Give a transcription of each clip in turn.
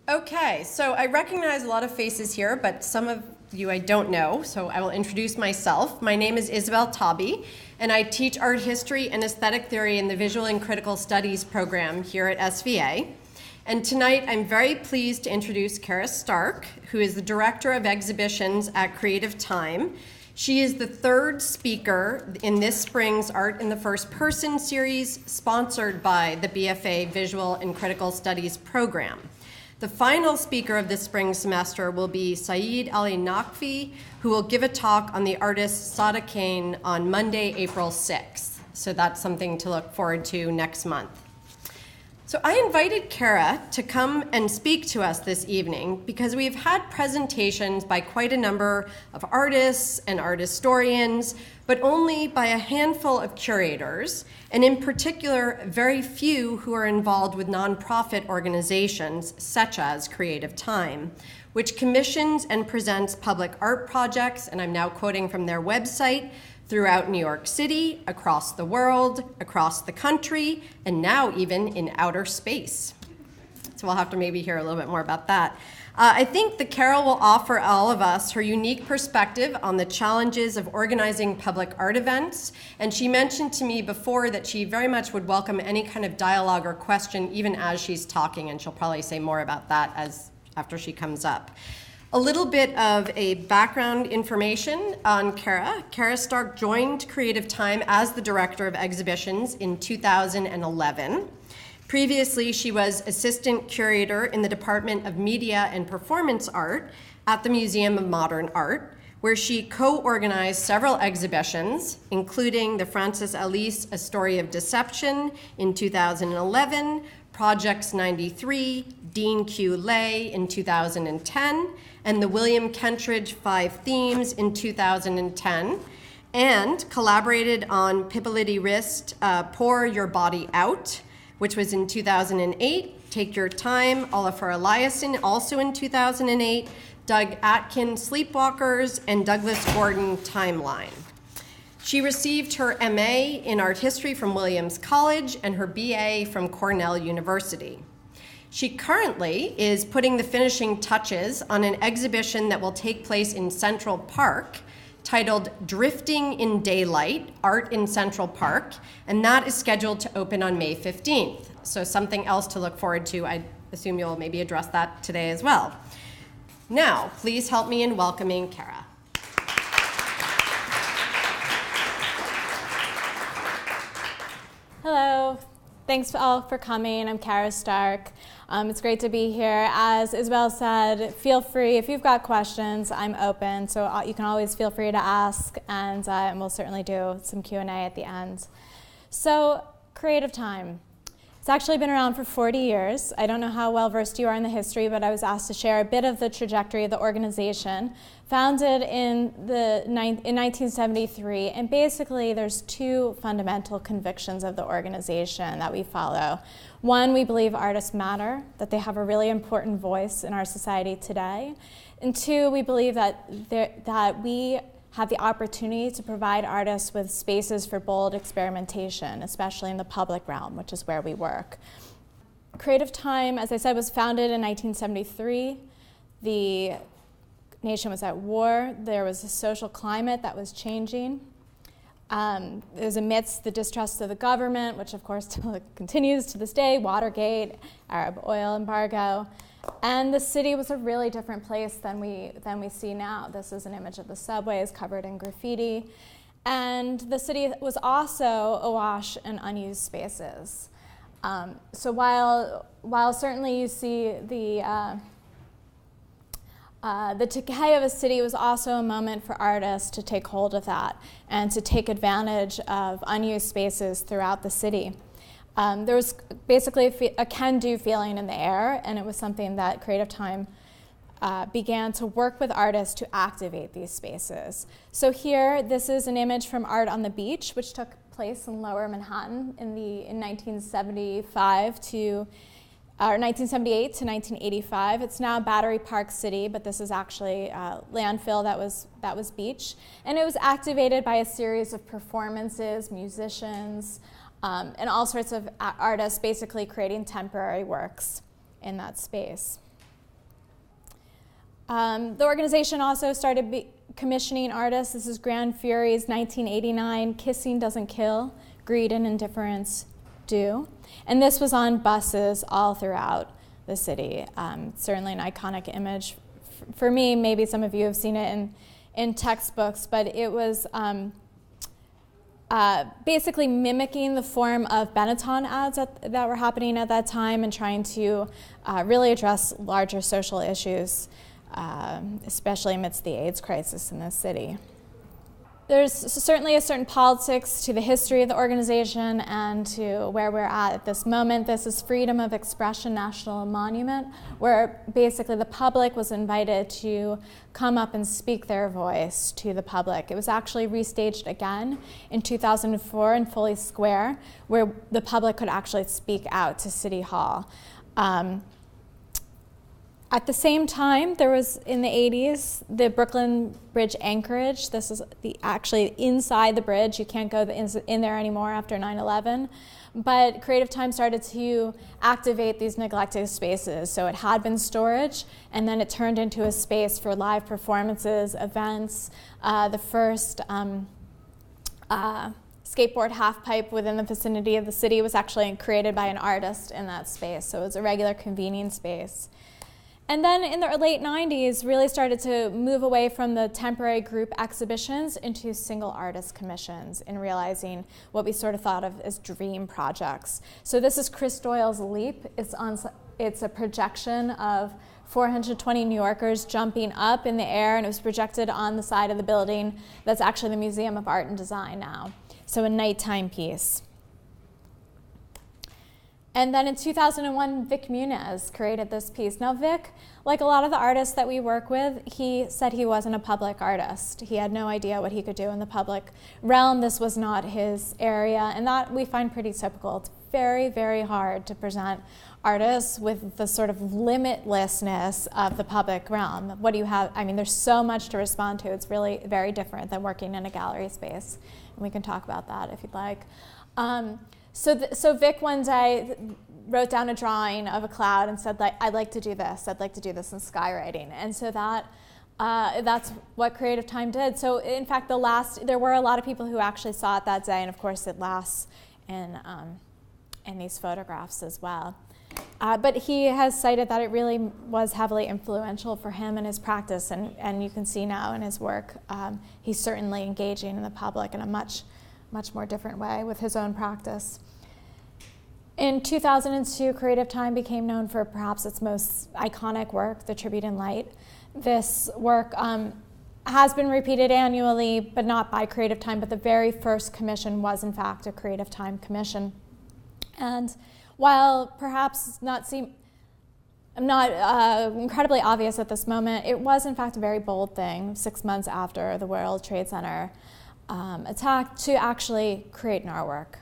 Okay, so I recognize a lot of faces here, but some of you I don't know, so I will introduce myself. My name is Isabel Tabi, and I teach art history and aesthetic theory in the Visual and Critical Studies program here at SVA. And tonight I'm very pleased to introduce Cara Starke, who is the Director of Exhibitions at Creative Time. She is the third speaker in this spring's Art in the First Person series, sponsored by the BFA Visual and Critical Studies program. The final speaker of this spring semester will be Saeed Ali Naqvi, who will give a talk on the artist Sada Kane on Monday, April 6th. So that's something to look forward to next month. So I invited Cara to come and speak to us this evening because we've had presentations by quite a number of artists and art historians, but only by a handful of curators, and in particular, very few who are involved with nonprofit organizations such as Creative Time, which commissions and presents public art projects, and I'm now quoting from their website, throughout New York City, across the world, across the country, and now even in outer space. So we'll have to maybe hear a little bit more about that. I think that Carol will offer all of us her unique perspective on the challenges of organizing public art events. And she mentioned to me before that she very much would welcome any kind of dialogue or question even as she's talking, and she'll probably say more about that after she comes up. A little bit of a background information on Cara. Cara Starke joined Creative Time as the Director of Exhibitions in 2011. Previously, she was Assistant Curator in the Department of Media and Performance Art at the Museum of Modern Art, where she co-organized several exhibitions, including the Francis Alice A Story of Deception in 2011, Projects 93, Dean Q. Lay in 2010, and the William Kentridge 5 Themes in 2010, and collaborated on Pippoliti Rist, Pour Your Body Out, which was in 2008, Take Your Time, Olafur Eliasson, also in 2008, Doug Atkin, Sleepwalkers, and Douglas Gordon, Timeline. She received her MA in art history from Williams College and her BA from Cornell University. She currently is putting the finishing touches on an exhibition that will take place in Central Park titled Drifting in Daylight, Art in Central Park, and that is scheduled to open on May 15th. So something else to look forward to. I assume you'll maybe address that today as well. Now, please help me in welcoming Cara. Hello, thanks all for coming. I'm Cara Starke. It's great to be here. As Isabel said, feel free, if you've got questions, I'm open, so you can always feel free to ask, and we'll certainly do some Q&A at the end. So, Creative Time. It's actually been around for 40 years. I don't know how well versed you are in the history, but I was asked to share a bit of the trajectory of the organization. Founded in 1973, and basically there's two fundamental convictions of the organization that we follow. One, we believe artists matter, that they have a really important voice in our society today. And two, we believe that we have the opportunity to provide artists with spaces for bold experimentation, especially in the public realm, which is where we work. Creative Time, as I said, was founded in 1973. The nation was at war. There was a social climate that was changing. It was amidst the distrust of the government, which of course continues to this day, Watergate, Arab oil embargo. And the city was a really different place than we see now. This is an image of the subways covered in graffiti. And the city was also awash in unused spaces. So while certainly you see the decay of a city, was also a moment for artists to take hold of that and to take advantage of unused spaces throughout the city. There was basically a can-do feeling in the air, and it was something that Creative Time began to work with artists to activate these spaces. So here, this is an image from Art on the Beach, which took place in Lower Manhattan in 1975 to 1978 to 1985. It's now Battery Park City, but this is actually landfill that was beach. And it was activated by a series of performances, musicians, and all sorts of artists basically creating temporary works in that space. The organization also started commissioning artists. This is Grand Fury's 1989, Kissing Doesn't Kill, Greed and Indifference Do. And this was on buses all throughout the city. Certainly an iconic image. For me, maybe some of you have seen it in textbooks, but it was basically mimicking the form of Benetton ads that were happening at that time and trying to really address larger social issues, especially amidst the AIDS crisis in this city. There's certainly a certain politics to the history of the organization and to where we're at this moment. This is Freedom of Expression National Monument, where basically the public was invited to come up and speak their voice to the public. It was actually restaged again in 2004 in Foley Square, where the public could actually speak out to City Hall. At the same time, there was, in the 80s, the Brooklyn Bridge anchorage. This is actually inside the bridge. You can't go in there anymore after 9/11. But Creative Time started to activate these neglected spaces. So it had been storage, and then it turned into a space for live performances, events. The first skateboard half-pipe within the vicinity of the city was actually created by an artist in that space. So it was a regular convening space. And then in the late 90s, really started to move away from the temporary group exhibitions into single artist commissions and realizing what we sort of thought of as dream projects. So this is Chris Doyle's Leap. It's a projection of 420 New Yorkers jumping up in the air, and it was projected on the side of the building that's actually the Museum of Art and Design now. So a nighttime piece. And then in 2001, Vic Muniz created this piece. Now Vic, like a lot of the artists that we work with, he said he wasn't a public artist. He had no idea what he could do in the public realm. This was not his area, and that we find pretty typical. It's very, very hard to present artists with the sort of limitlessness of the public realm. What do you have? I mean, there's so much to respond to. It's really very different than working in a gallery space. And we can talk about that if you'd like. So Vic one day wrote down a drawing of a cloud and said, like, I'd like to do this. I'd like to do this in skywriting. And so that's what Creative Time did. So in fact, there were a lot of people who actually saw it that day, and of course it lasts in these photographs as well. But he has cited that it really was heavily influential for him in his practice, and you can see now in his work, he's certainly engaging in the public in a much more different way with his own practice. In 2002, Creative Time became known for perhaps its most iconic work, The Tribute in Light. This work has been repeated annually, but not by Creative Time, but the very first commission was in fact a Creative Time commission. And while perhaps not incredibly obvious at this moment, it was in fact a very bold thing 6 months after the World Trade Center attack to actually create an artwork,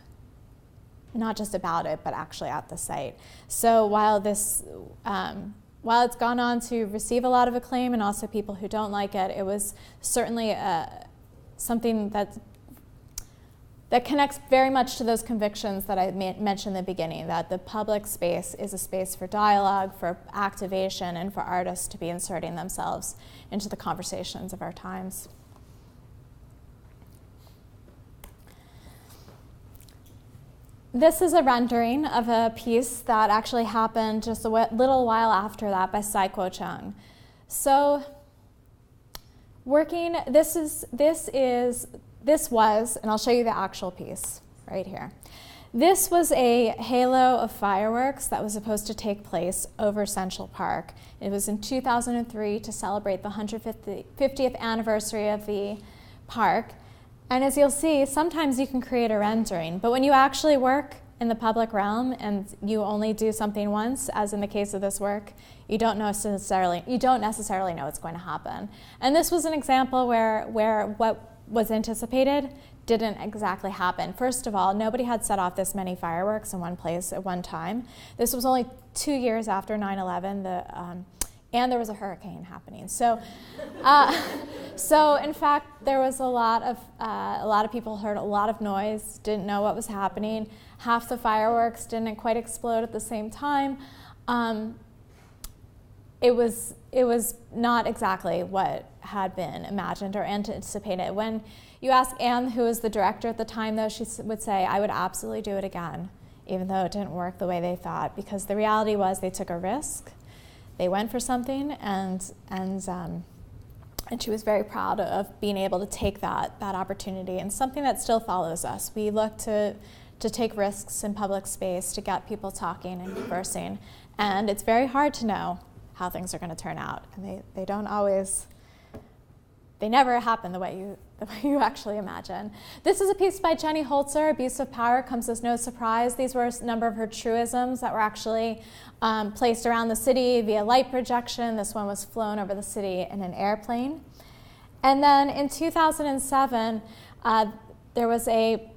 not just about it, but actually at the site. So while it's gone on to receive a lot of acclaim and also people who don't like it, it was certainly something that connects very much to those convictions that I mentioned in the beginning, that the public space is a space for dialogue, for activation, and for artists to be inserting themselves into the conversations of our times. This is a rendering of a piece that actually happened just a little while after that by Sai Kuo Chung. So this was, and I'll show you the actual piece right here. This was a halo of fireworks that was supposed to take place over Central Park. It was in 2003 to celebrate the 150th anniversary of the park. And as you'll see, sometimes you can create a rendering, but when you actually work in the public realm and you only do something once, as in the case of this work, you don't necessarily know what's going to happen. And this was an example where what was anticipated didn't exactly happen. First of all, nobody had set off this many fireworks in one place at one time. This was only 2 years after 9/11. And there was a hurricane happening. So in fact, there was a lot of people heard a lot of noise, didn't know what was happening. Half the fireworks didn't quite explode at the same time. it was not exactly what had been imagined or anticipated. When you ask Anne, who was the director at the time, though, she would say, I would absolutely do it again, even though it didn't work the way they thought, because the reality was they took a risk. They went for something, and she was very proud of being able to take that opportunity, and something that still follows us. We look to take risks in public space to get people talking and conversing, and it's very hard to know how things are going to turn out, and they don't always, they never happen the way you actually imagine. This is a piece by Jenny Holzer. Abuse of power comes as no surprise. These were a number of her truisms that were actually placed around the city via light projection. This one was flown over the city in an airplane. And then in 2007, there was a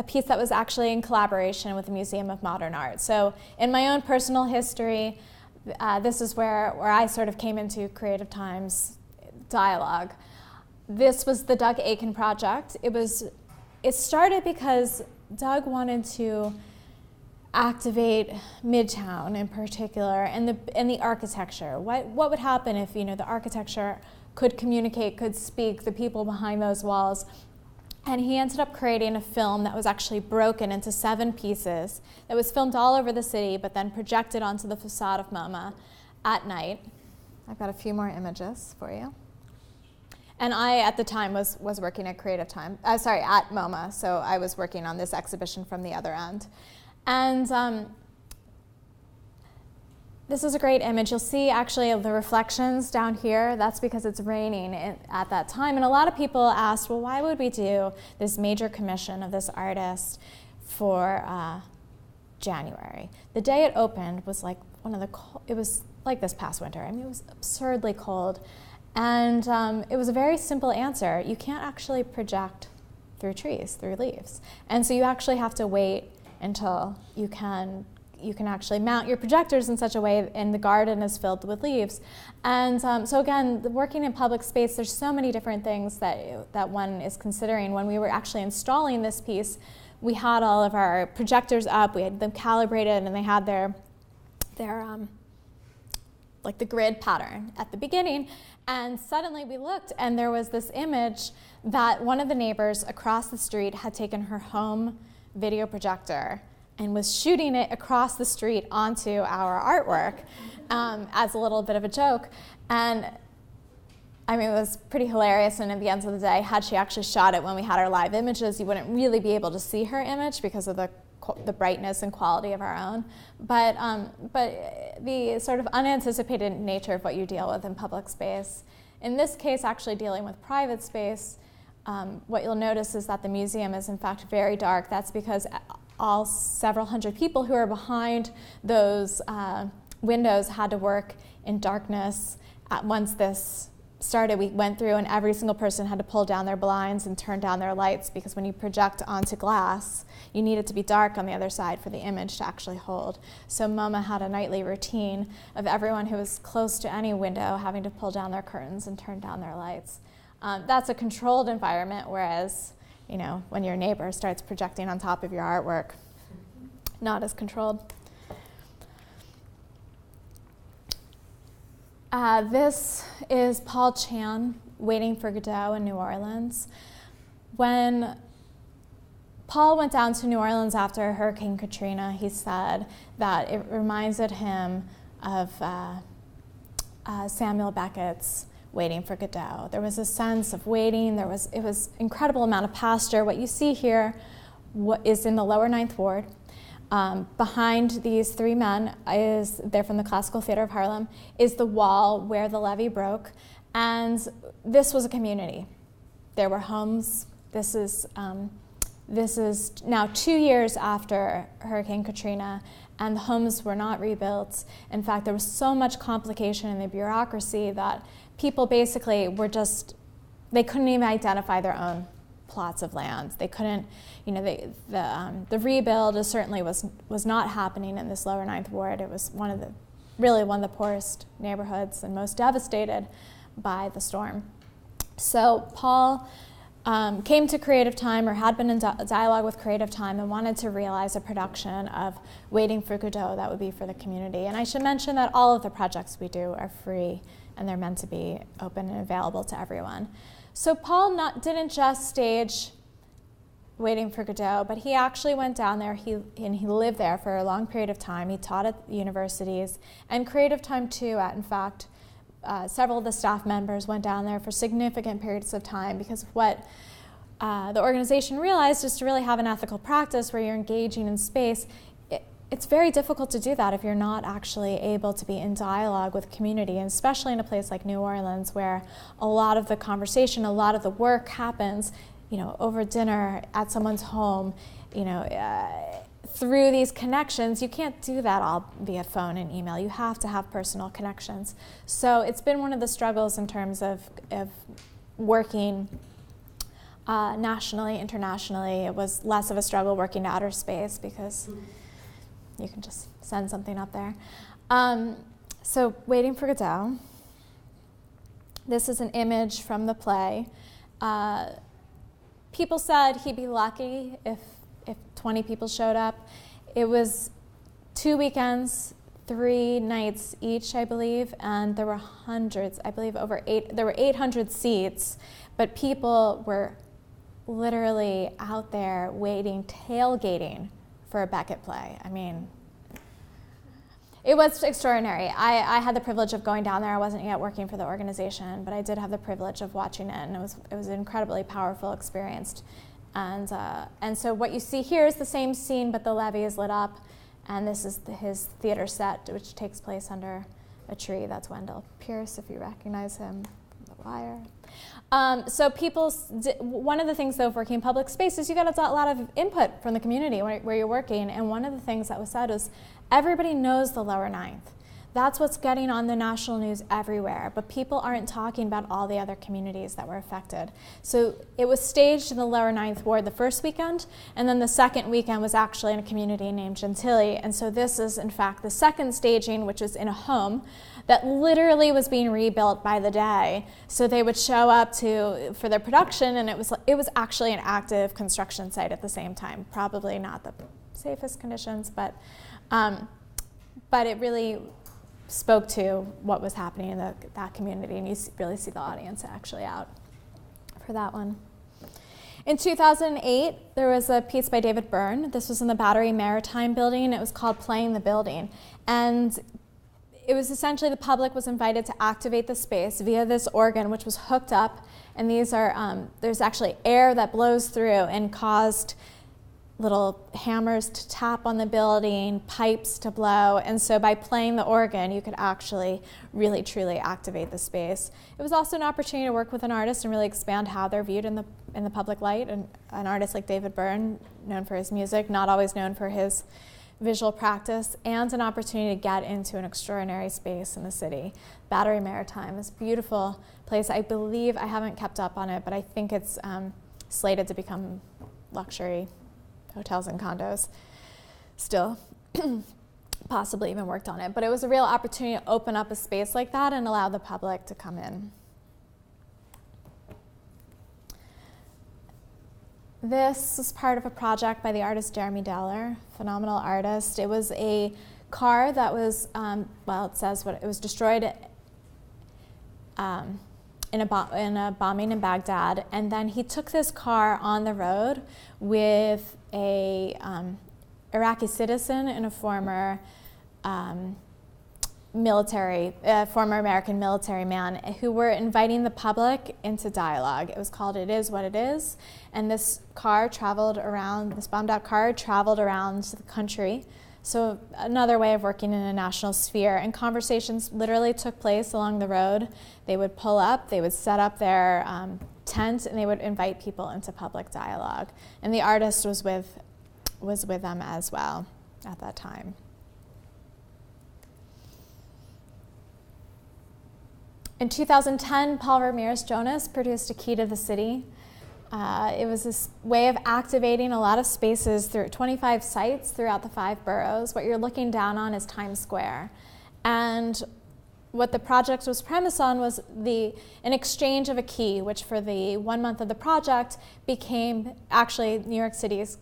piece that was actually in collaboration with the Museum of Modern Art. So in my own personal history, this is where I sort of came into Creative Times dialogue. This was the Doug Aiken project. It started because Doug wanted to activate Midtown in particular, and the architecture. What would happen if the architecture could communicate, could speak, the people behind those walls? And he ended up creating a film that was actually broken into 7 pieces. That was filmed all over the city, but then projected onto the facade of MoMA at night. I've got a few more images for you. And I, at the time, was working at at MoMA, so I was working on this exhibition from the other end. And this is a great image. You'll see actually the reflections down here. That's because it's raining at that time. And a lot of people asked, well, why would we do this major commission of this artist for January? The day it opened was like it was like this past winter. I mean, it was absurdly cold. And it was a very simple answer. You can't actually project through trees, through leaves. And so you actually have to wait until you can actually mount your projectors in such a way, and the garden is filled with leaves. And so again, working in public space, there's so many different things that one is considering. When we were actually installing this piece, we had all of our projectors up, we had them calibrated, and they had their like the grid pattern at the beginning. And suddenly we looked, and there was this image that one of the neighbors across the street had taken her home video projector and was shooting it across the street onto our artwork as a little bit of a joke. And I mean, it was pretty hilarious, and at the end of the day, had she actually shot it when we had our live images, you wouldn't really be able to see her image because of the brightness and quality of our own. But the sort of unanticipated nature of what you deal with in public space, in this case actually dealing with private space, what you'll notice is that the museum is in fact very dark. That's because all several hundred people who are behind those windows had to work in darkness. Once this started, we went through and every single person had to pull down their blinds and turn down their lights, because when you project onto glass, you need it to be dark on the other side for the image to actually hold. So MoMA had a nightly routine of everyone who was close to any window having to pull down their curtains and turn down their lights. That's a controlled environment, whereas when your neighbor starts projecting on top of your artwork, not as controlled. This is Paul Chan, Waiting for Godot in New Orleans. When Paul went down to New Orleans after Hurricane Katrina, he said that it reminded him of Samuel Beckett's Waiting for Godot. There was a sense of waiting. It was incredible amount of pasture. What you see here is in the lower 9th Ward. Behind these 3 men they're from the Classical Theater of Harlem, is the wall where the levee broke. And this was a community. There were homes. This is now 2 years after Hurricane Katrina, and the homes were not rebuilt. In fact, there was so much complication in the bureaucracy that people basically they couldn't even identify their own plots of land. They couldn't, the rebuild certainly was not happening in this lower 9th Ward. It was one of the poorest neighborhoods and most devastated by the storm. So Paul came to Creative Time or had been in dialogue with Creative Time and wanted to realize a production of Waiting for Godot that would be for the community. And I should mention that all of the projects we do are free and they're meant to be open and available to everyone. So Paul didn't just stage Waiting for Godot, but he actually went down there and he lived there for a long period of time. He taught at universities and Creative Time too. In fact, several of the staff members went down there for significant periods of time because what the organization realized is to really have an ethical practice where you're engaging in space. It's very difficult to do that if you're not actually able to be in dialogue with community, and especially in a place like New Orleans where a lot of the conversation, a lot of the work happens, over dinner at someone's home, through these connections. You can't do that all via phone and email. You have to have personal connections. So it's been one of the struggles in terms of working nationally, internationally. It was less of a struggle working to outer space because you can just send something up there. So Waiting for Godot. This is an image from the play. People said he'd be lucky if 20 people showed up. It was 2 weekends, 3 nights each, I believe, and there were hundreds, I believe there were 800 seats, but people were literally out there waiting, tailgating for a Beckett play. I mean, it was extraordinary. I had the privilege of going down there. I wasn't yet working for the organization, but I did have the privilege of watching it, and it was an incredibly powerful experience. And so what you see here is the same scene, but the levee is lit up, and this is his theater set, which takes place under a tree. That's Wendell Pierce, if you recognize him, The Wire. So one of the things, though, of working in public spaces, you got a lot of input from the community where you're working, and one of the things that was said was, everybody knows the lower ninth. That's what's getting on the national news everywhere, but people aren't talking about all the other communities that were affected. So it was staged in the lower ninth ward the first weekend, and then the second weekend was actually in a community named Gentilly, and so this is, in fact, the second staging, which was in a home that literally was being rebuilt by the day. So they would show up for their production, and it was actually an active construction site at the same time. Probably not the safest conditions, but it really spoke to what was happening in that community, and you really see the audience actually out for that one. In 2008, there was a piece by David Byrne. This was in the Battery Maritime building. It was called Playing the Building, and it was essentially the public was invited to activate the space via this organ, which was hooked up, and these are there's actually air that blows through and caused little hammers to tap on the building, pipes to blow, and so by playing the organ, you could actually really, truly activate the space. It was also an opportunity to work with an artist and really expand how they're viewed in the public light, and an artist like David Byrne, known for his music, not always known for his visual practice, and an opportunity to get into an extraordinary space in the city. Battery Maritime, this beautiful place. I believe, I haven't kept up on it, but I think it's slated to become luxury hotels and condos still, possibly even worked on it. But it was a real opportunity to open up a space like that and allow the public to come in. This was part of a project by the artist Jeremy Deller, phenomenal artist. It was a car that was, it says what it was destroyed in a bombing in Baghdad, and then he took this car on the road with a Iraqi citizen and a former former American military man who were inviting the public into dialogue. It was called It Is What It Is, and this bombed out car traveled around the country. So another way of working in a national sphere, and conversations literally took place along the road. They would pull up, they would set up their tent, and they would invite people into public dialogue. And the artist was with them as well at that time. In 2010, Paul Ramirez-Jonas produced A Key to the City. It was this way of activating a lot of spaces through 25 sites throughout the 5 boroughs. What you're looking down on is Times Square. And what the project was premised on was an exchange of a key, which for the 1 month of the project became actually New York City's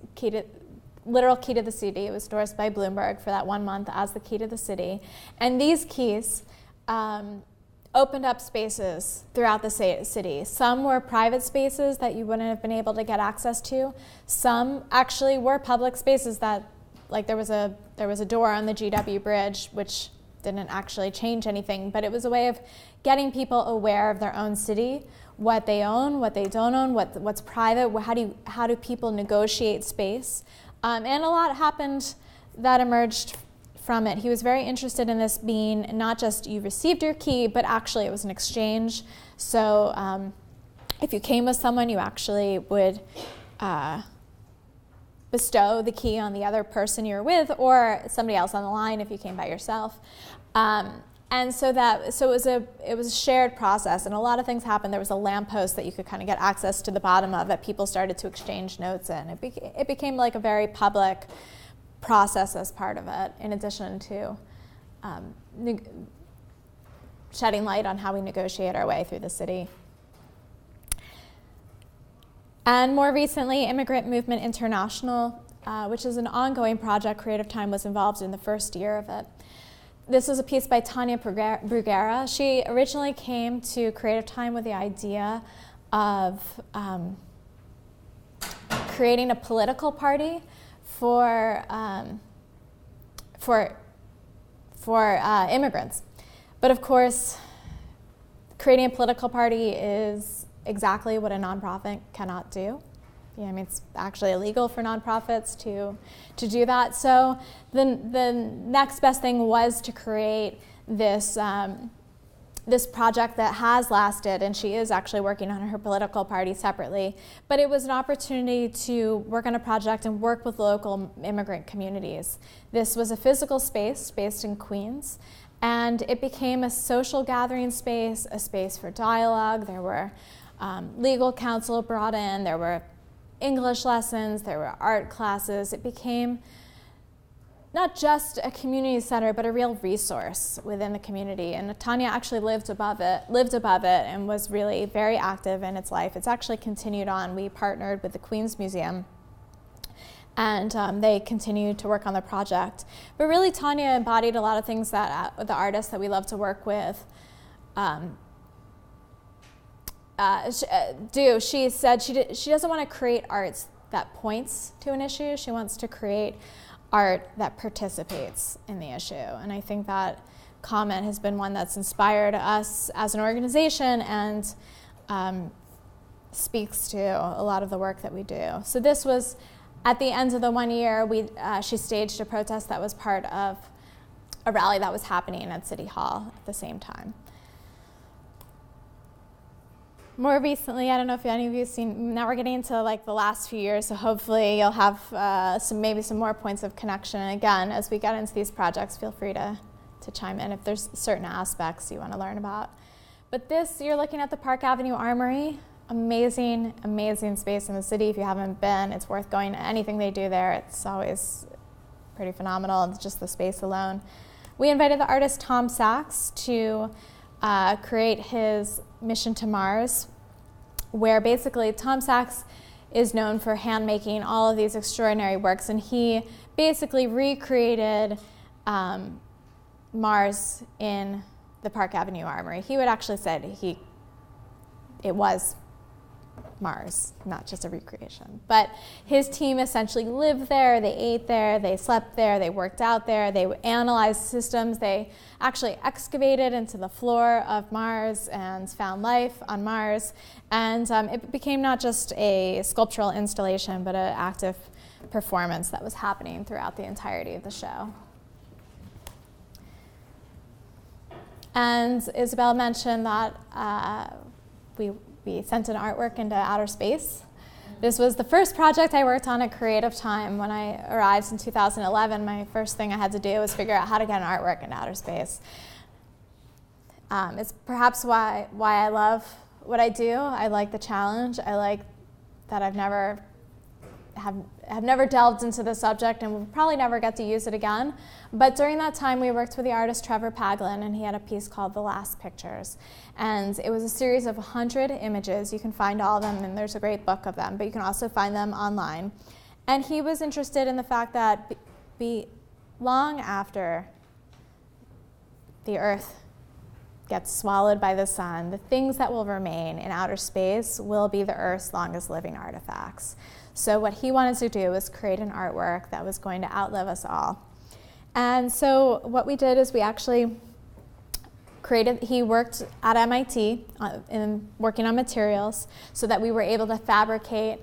literal key to the city. It was endorsed by Bloomberg for that 1 month as the key to the city. And these keys opened up spaces throughout the city. Some were private spaces that you wouldn't have been able to get access to. Some actually were public spaces that, like there was a door on the GW Bridge, which didn't actually change anything, but it was a way of getting people aware of their own city, what they own, what they don't own, what's private, how do people negotiate space. And a lot happened that emerged from it. He was very interested in this being not just you received your key, but actually it was an exchange. So if you came with someone, you actually would bestow the key on the other person you're with, or somebody else on the line if you came by yourself. And so it was a shared process, and a lot of things happened. There was a lamppost that you could kind of get access to the bottom of that people started to exchange notes in. It became like a very public process as part of it, in addition to shedding light on how we negotiate our way through the city. And more recently, Immigrant Movement International, which is an ongoing project. Creative Time was involved in the first year of it. This was a piece by Tanya Bruguera. She originally came to Creative Time with the idea of creating a political party for immigrants. But of course, creating a political party is exactly what a nonprofit cannot do. Yeah, I mean, it's actually illegal for nonprofits to do that. So the next best thing was to create this this project that has lasted, and she is actually working on her political party separately. But it was an opportunity to work on a project and work with local immigrant communities. This was a physical space based in Queens, and it became a social gathering space, a space for dialogue. There were legal counsel brought in, there were English lessons, there were art classes. It became not just a community center, but a real resource within the community. And Tanya actually lived above it and was really very active in its life. It's actually continued on. We partnered with the Queens Museum, and they continued to work on the project. But really, Tanya embodied a lot of things that the artists that we love to work with do. She said she doesn't want to create art that points to an issue. She wants to create art that participates in the issue. And I think that comment has been one that's inspired us as an organization and speaks to a lot of the work that we do. So this was at the end of the 1 year. She staged a protest that was part of a rally that was happening at City Hall at the same time. More recently, I don't know if any of you have seen, now we're getting into like the last few years, so hopefully you'll have maybe some more points of connection. And again, as we get into these projects, feel free to chime in if there's certain aspects you want to learn about. But this, you're looking at the Park Avenue Armory. Amazing, amazing space in the city. If you haven't been, it's worth going to anything they do there. It's always pretty phenomenal. It's just the space alone. We invited the artist Tom Sachs to create his Mission to Mars, where basically Tom Sachs is known for hand making all of these extraordinary works, and he basically recreated Mars in the Park Avenue Armory. He would actually said it was Mars, not just a recreation. But his team essentially lived there, they ate there, they slept there, they worked out there, they analyzed systems, they actually excavated into the floor of Mars and found life on Mars. And it became not just a sculptural installation, but an active performance that was happening throughout the entirety of the show. And Isabel mentioned that we sent an artwork into outer space. This was the first project I worked on at Creative Time. When I arrived in 2011, my first thing I had to do was figure out how to get an artwork into outer space. It's perhaps why I love what I do. I like the challenge. I like that I've never have never delved into the subject and will probably never get to use it again. But during that time, we worked with the artist Trevor Paglin, and he had a piece called The Last Pictures. And it was a series of 100 images. You can find all of them, and there's a great book of them, but you can also find them online. And he was interested in the fact that long after the Earth gets swallowed by the sun, the things that will remain in outer space will be the Earth's longest living artifacts. So what he wanted to do was create an artwork that was going to outlive us all. And so what we did is we actually he worked at MIT in working on materials so that we were able to fabricate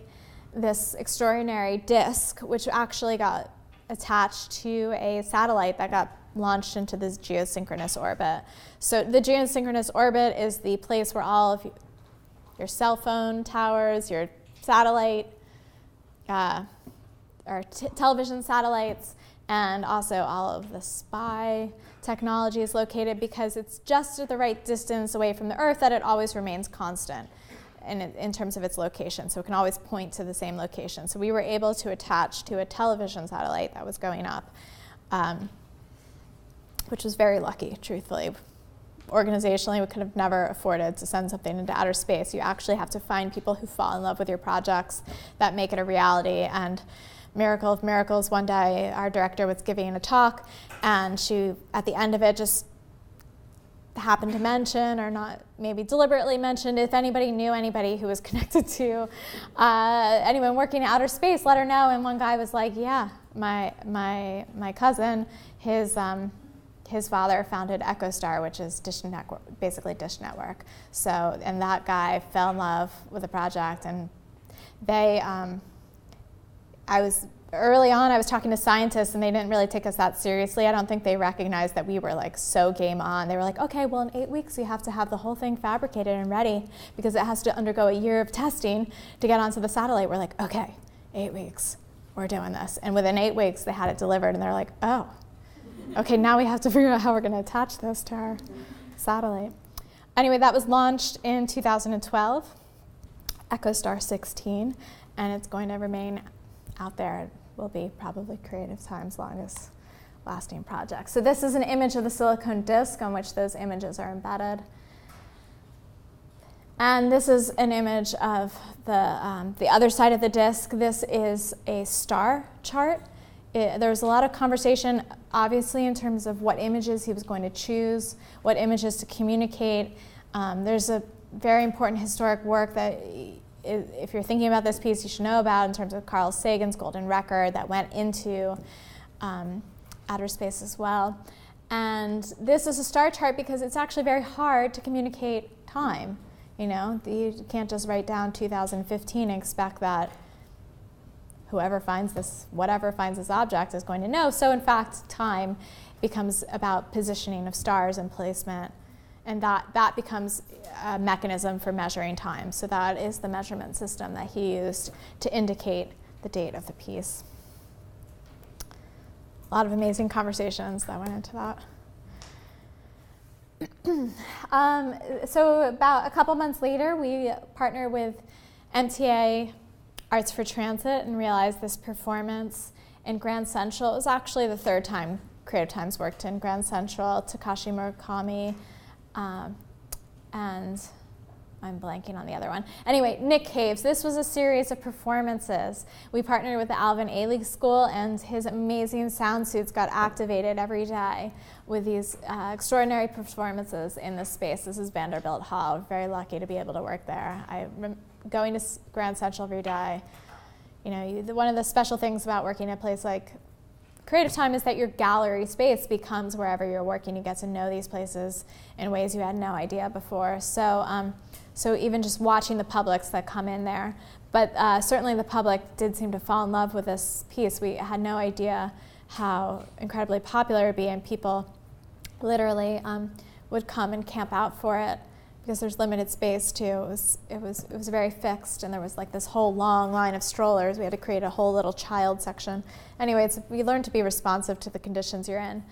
this extraordinary disc, which actually got attached to a satellite that got launched into this geosynchronous orbit. So the geosynchronous orbit is the place where all of your cell phone towers, your satellite, or television satellites, and also all of the spy technology is located, because it's just at the right distance away from the Earth that it always remains constant in terms of its location. So it can always point to the same location. So we were able to attach to a television satellite that was going up, which was very lucky, truthfully. Organizationally, we could have never afforded to send something into outer space. You actually have to find people who fall in love with your projects that make it a reality. And miracle of miracles, one day our director was giving a talk, and she, at the end of it, just happened to mention, or not maybe deliberately mentioned, if anybody knew anybody who was connected to anyone working in outer space, let her know. And one guy was like, yeah, my cousin, his father founded EchoStar, which is Dish Network, basically Dish Network. So, and that guy fell in love with the project, and they, early on, I was talking to scientists, and they didn't really take us that seriously. I don't think they recognized that we were like so game on. They were like, okay, well, in 8 weeks, you have to have the whole thing fabricated and ready, because it has to undergo a year of testing to get onto the satellite. We're like, okay, 8 weeks, we're doing this. And within 8 weeks, they had it delivered, and they're like, oh, okay, now we have to figure out how we're going to attach this to our satellite. Anyway, that was launched in 2012, EchoStar 16, and it's going to remain out there. It will be probably Creative Time's longest lasting project. So this is an image of the silicone disc on which those images are embedded. And this is an image of the other side of the disc. This is a star chart. There was a lot of conversation, obviously, in terms of what images he was going to choose, what images to communicate. There's a very important historic work that, if you're thinking about this piece, you should know about, in terms of Carl Sagan's golden record that went into outer space as well. And this is a star chart because it's actually very hard to communicate time. You know, you can't just write down 2015 and expect that whoever finds this, whatever finds this object is going to know. So in fact, time becomes about positioning of stars and placement, and that becomes a mechanism for measuring time. So that is the measurement system that he used to indicate the date of the piece. A lot of amazing conversations that went into that. So about a couple months later, we partnered with MTA Arts for Transit and realized this performance in Grand Central. It was actually the third time Creative Times worked in Grand Central. Takashi Murakami, and I'm blanking on the other one. Anyway, Nick Caves. This was a series of performances. We partnered with the Alvin Ailey School, and his amazing sound suits got activated every day with these extraordinary performances in this space. This is Vanderbilt Hall. Very lucky to be able to work there. Going to Grand Central every day. You know, one of the special things about working at a place like Creative Time is that your gallery space becomes wherever you're working. You get to know these places in ways you had no idea before. So, so even just watching the publics that come in there. But certainly the public did seem to fall in love with this piece. We had no idea how incredibly popular it would be, and people literally would come and camp out for it, because there's limited space too. It was very fixed, and there was like this whole long line of strollers. We had to create a whole little child section. Anyway, we learned to be responsive to the conditions you're in.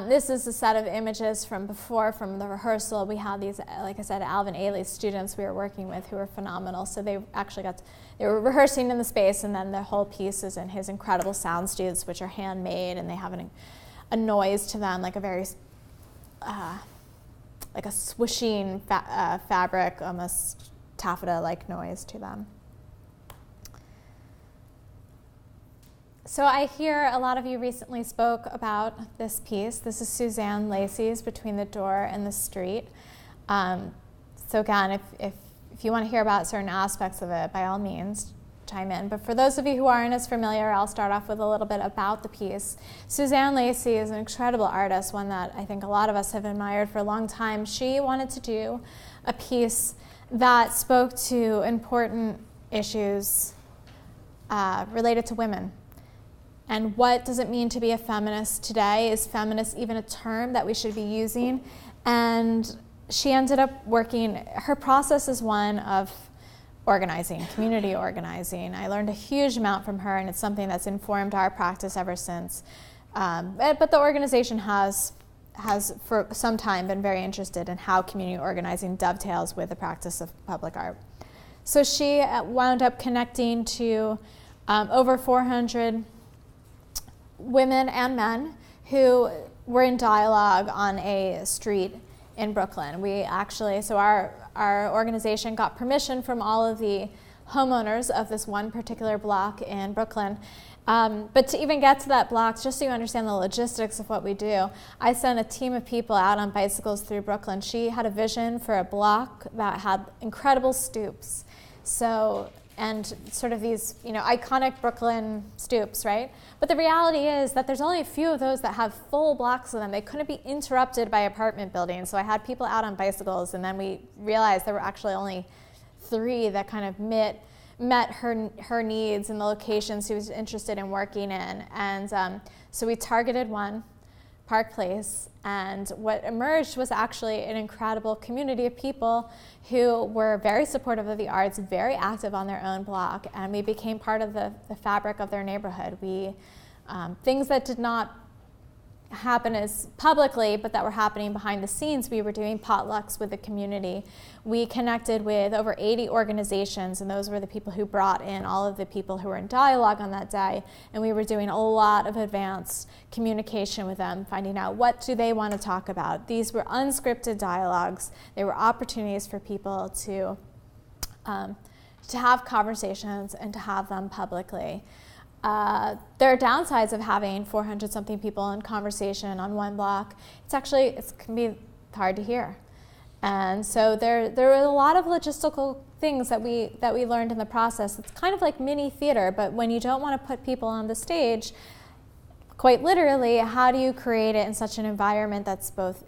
This is a set of images from before, from the rehearsal. We had these, like I said, Alvin Ailey's students we were working with who were phenomenal. So they actually they were rehearsing in the space, and then the whole piece is in his incredible sound studios, which are handmade, and they have a noise to them, like a very, like a swishing fabric, almost taffeta-like noise to them. So I hear a lot of you recently spoke about this piece. This is Suzanne Lacey's Between the Door and the Street. So again, if you want to hear about certain aspects of it, by all means, chime in. But for those of you who aren't as familiar, I'll start off with a little bit about the piece. Suzanne Lacey is an incredible artist, one that I think a lot of us have admired for a long time. She wanted to do a piece that spoke to important issues related to women. And what does it mean to be a feminist today? Is feminist even a term that we should be using? And she ended up working, her process is one of organizing, community organizing. I learned a huge amount from her, and it's something that's informed our practice ever since. But the organization has for some time been very interested in how community organizing dovetails with the practice of public art. So she wound up connecting to over 400 women and men who were in dialogue on a street in Brooklyn. We actually, so our organization got permission from all of the homeowners of this one particular block in Brooklyn. But to even get to that block, just so you understand the logistics of what we do, I sent a team of people out on bicycles through Brooklyn. She had a vision for a block that had incredible stoops. So, and sort of these, iconic Brooklyn stoops, right? But the reality is that there's only a few of those that have full blocks of them. They couldn't be interrupted by apartment buildings. So I had people out on bicycles, and then we realized there were actually only 3 that kind of met her needs and the locations she was interested in working in. And so we targeted one, Park Place, and what emerged was actually an incredible community of people who were very supportive of the arts, very active on their own block, and we became part of the fabric of their neighborhood. We things that did not happen as publicly, but that were happening behind the scenes. We were doing potlucks with the community. We connected with over 80 organizations, and those were the people who brought in all of the people who were in dialogue on that day. And we were doing a lot of advanced communication with them, finding out what do they want to talk about. These were unscripted dialogues. They were opportunities for people to have conversations and to have them publicly. There are downsides of having 400-something people in conversation on one block. It can be hard to hear. And so there are a lot of logistical things that we learned in the process. It's kind of like mini theater, but when you don't want to put people on the stage, quite literally, how do you create it in such an environment that's both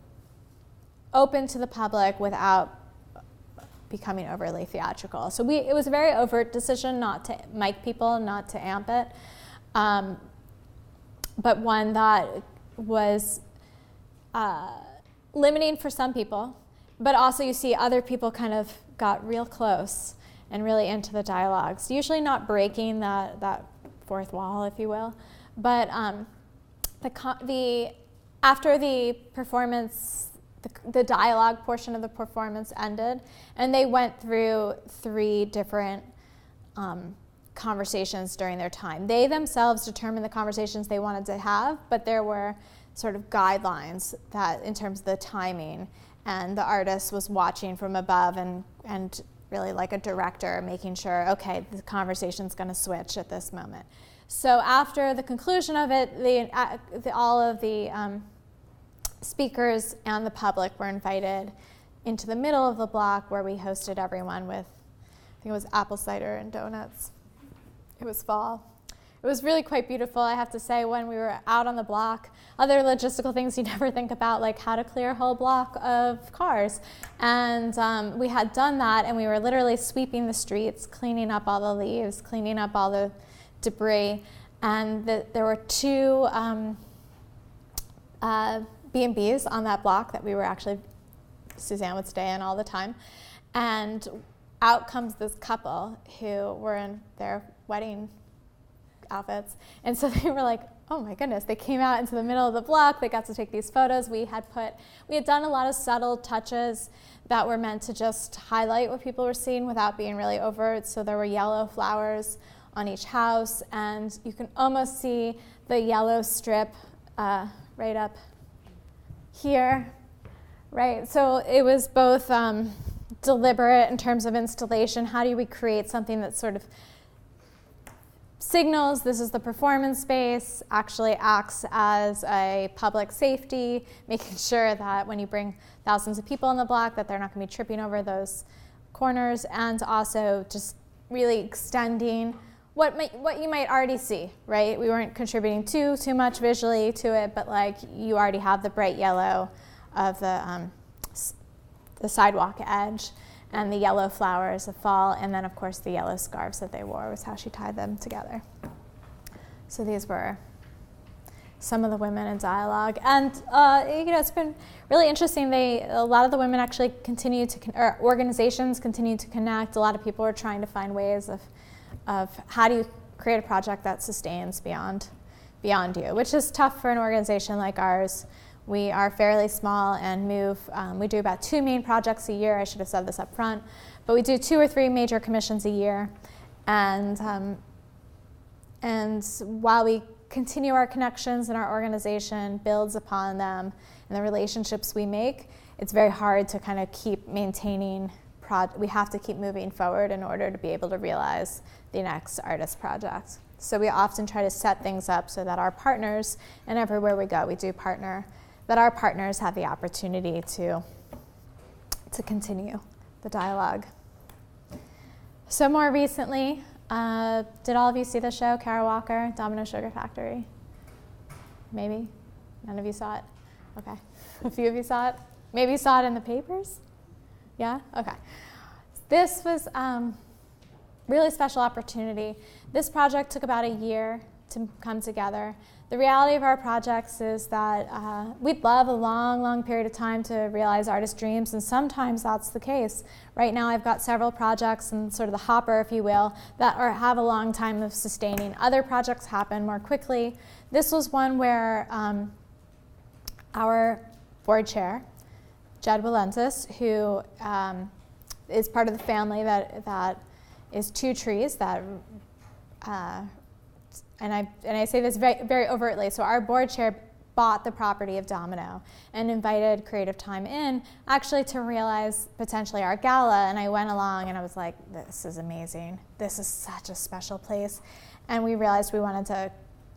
open to the public without becoming overly theatrical? So it was a very overt decision not to mic people, not to amp it, but one that was limiting for some people, but also you see other people kind of got real close and really into the dialogues, usually not breaking that fourth wall, if you will, but after the performance, the dialogue portion of the performance ended, and they went through 3 different conversations during their time. They themselves determined the conversations they wanted to have, but there were sort of guidelines that in terms of the timing, and the artist was watching from above and really like a director making sure, okay, the conversation's going to switch at this moment. So after the conclusion of it, all of the speakers and the public were invited into the middle of the block where we hosted everyone with, I think it was apple cider and donuts. It was fall. It was really quite beautiful, I have to say, when we were out on the block. Other logistical things you never think about, like how to clear a whole block of cars. And we had done that, and we were literally sweeping the streets, cleaning up all the leaves, cleaning up all the debris. And there were 2 B&Bs on that block that we were actually, Suzanne would stay in all the time. And out comes this couple who were in their wedding outfits. And so they were like, oh my goodness, they came out into the middle of the block, they got to take these photos. We had done a lot of subtle touches that were meant to just highlight what people were seeing without being really overt. So there were yellow flowers on each house, and you can almost see the yellow strip right up here, right? So it was both deliberate in terms of installation. How do we create something that sort of signals this is the performance space, actually acts as a public safety, making sure that when you bring thousands of people in the block that they're not going to be tripping over those corners, and also just really extending what you might already see, right? We weren't contributing too much visually to it, but like you already have the bright yellow of the sidewalk edge and the yellow flowers of fall, and then of course the yellow scarves that they wore was how she tied them together. So these were some of the women in dialogue, and it's been really interesting. A lot of the women actually or organizations continue to connect. A lot of people are trying to find ways of how do you create a project that sustains beyond you, which is tough for an organization like ours. We are fairly small and we do about 2 main projects a year. I should have said this up front, but we do 2 or 3 major commissions a year. And while we continue our connections and our organization builds upon them and the relationships we make, it's very hard to kind of keep maintaining. We have to keep moving forward in order to be able to realize the next artist project. So we often try to set things up so that our partners, and everywhere we go, we do partner, that our partners have the opportunity to continue the dialogue. So more recently, did all of you see the show, Kara Walker, Domino Sugar Factory? Maybe? None of you saw it? Okay. A few of you saw it? Maybe you saw it in the papers? Yeah? Okay. This was really special opportunity. This project took about a year to come together. The reality of our projects is that we'd love a long period of time to realize artist dreams, and sometimes that's the case. Right now I've got several projects in sort of the hopper, if you will, that have a long time of sustaining. Other projects happen more quickly. This was one where our board chair, Jed Walentis, who is part of the family that is 2 trees that, and I say this very, very overtly, so our board chair bought the property of Domino and invited Creative Time in actually to realize potentially our gala, and I went along and I was like, this is amazing. This is such a special place. And we realized we wanted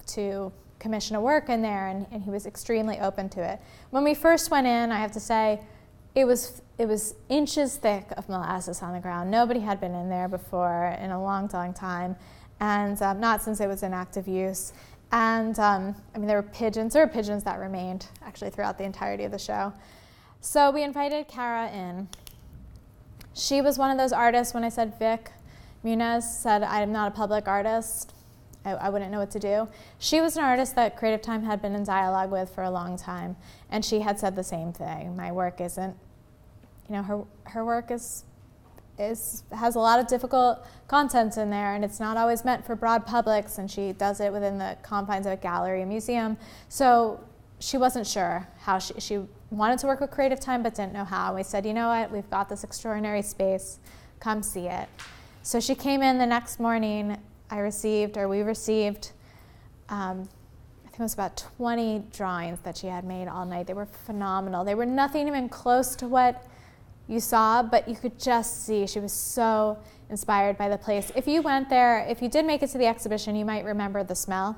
to commission a work in there, and he was extremely open to it. When we first went in, I have to say, it was inches thick of molasses on the ground. Nobody had been in there before in a long time, and not since it was in active use. And there were pigeons that remained actually throughout the entirety of the show. So we invited Cara in. She was one of those artists. When I said Vic Muniz said, I'm not a public artist, I wouldn't know what to do. She was an artist that Creative Time had been in dialogue with for a long time, and she had said the same thing. My work isn't, her work has a lot of difficult content in there, and it's not always meant for broad publics, and she does it within the confines of a gallery and museum. So she wasn't sure how she wanted to work with Creative Time but didn't know how. And we said, you know what, we've got this extraordinary space, come see it. So she came in the next morning. We received, I think it was about 20 drawings that she had made all night. They were phenomenal. They were nothing even close to what you saw, but you could just see she was so inspired by the place. If you went there, if you did make it to the exhibition, you might remember the smell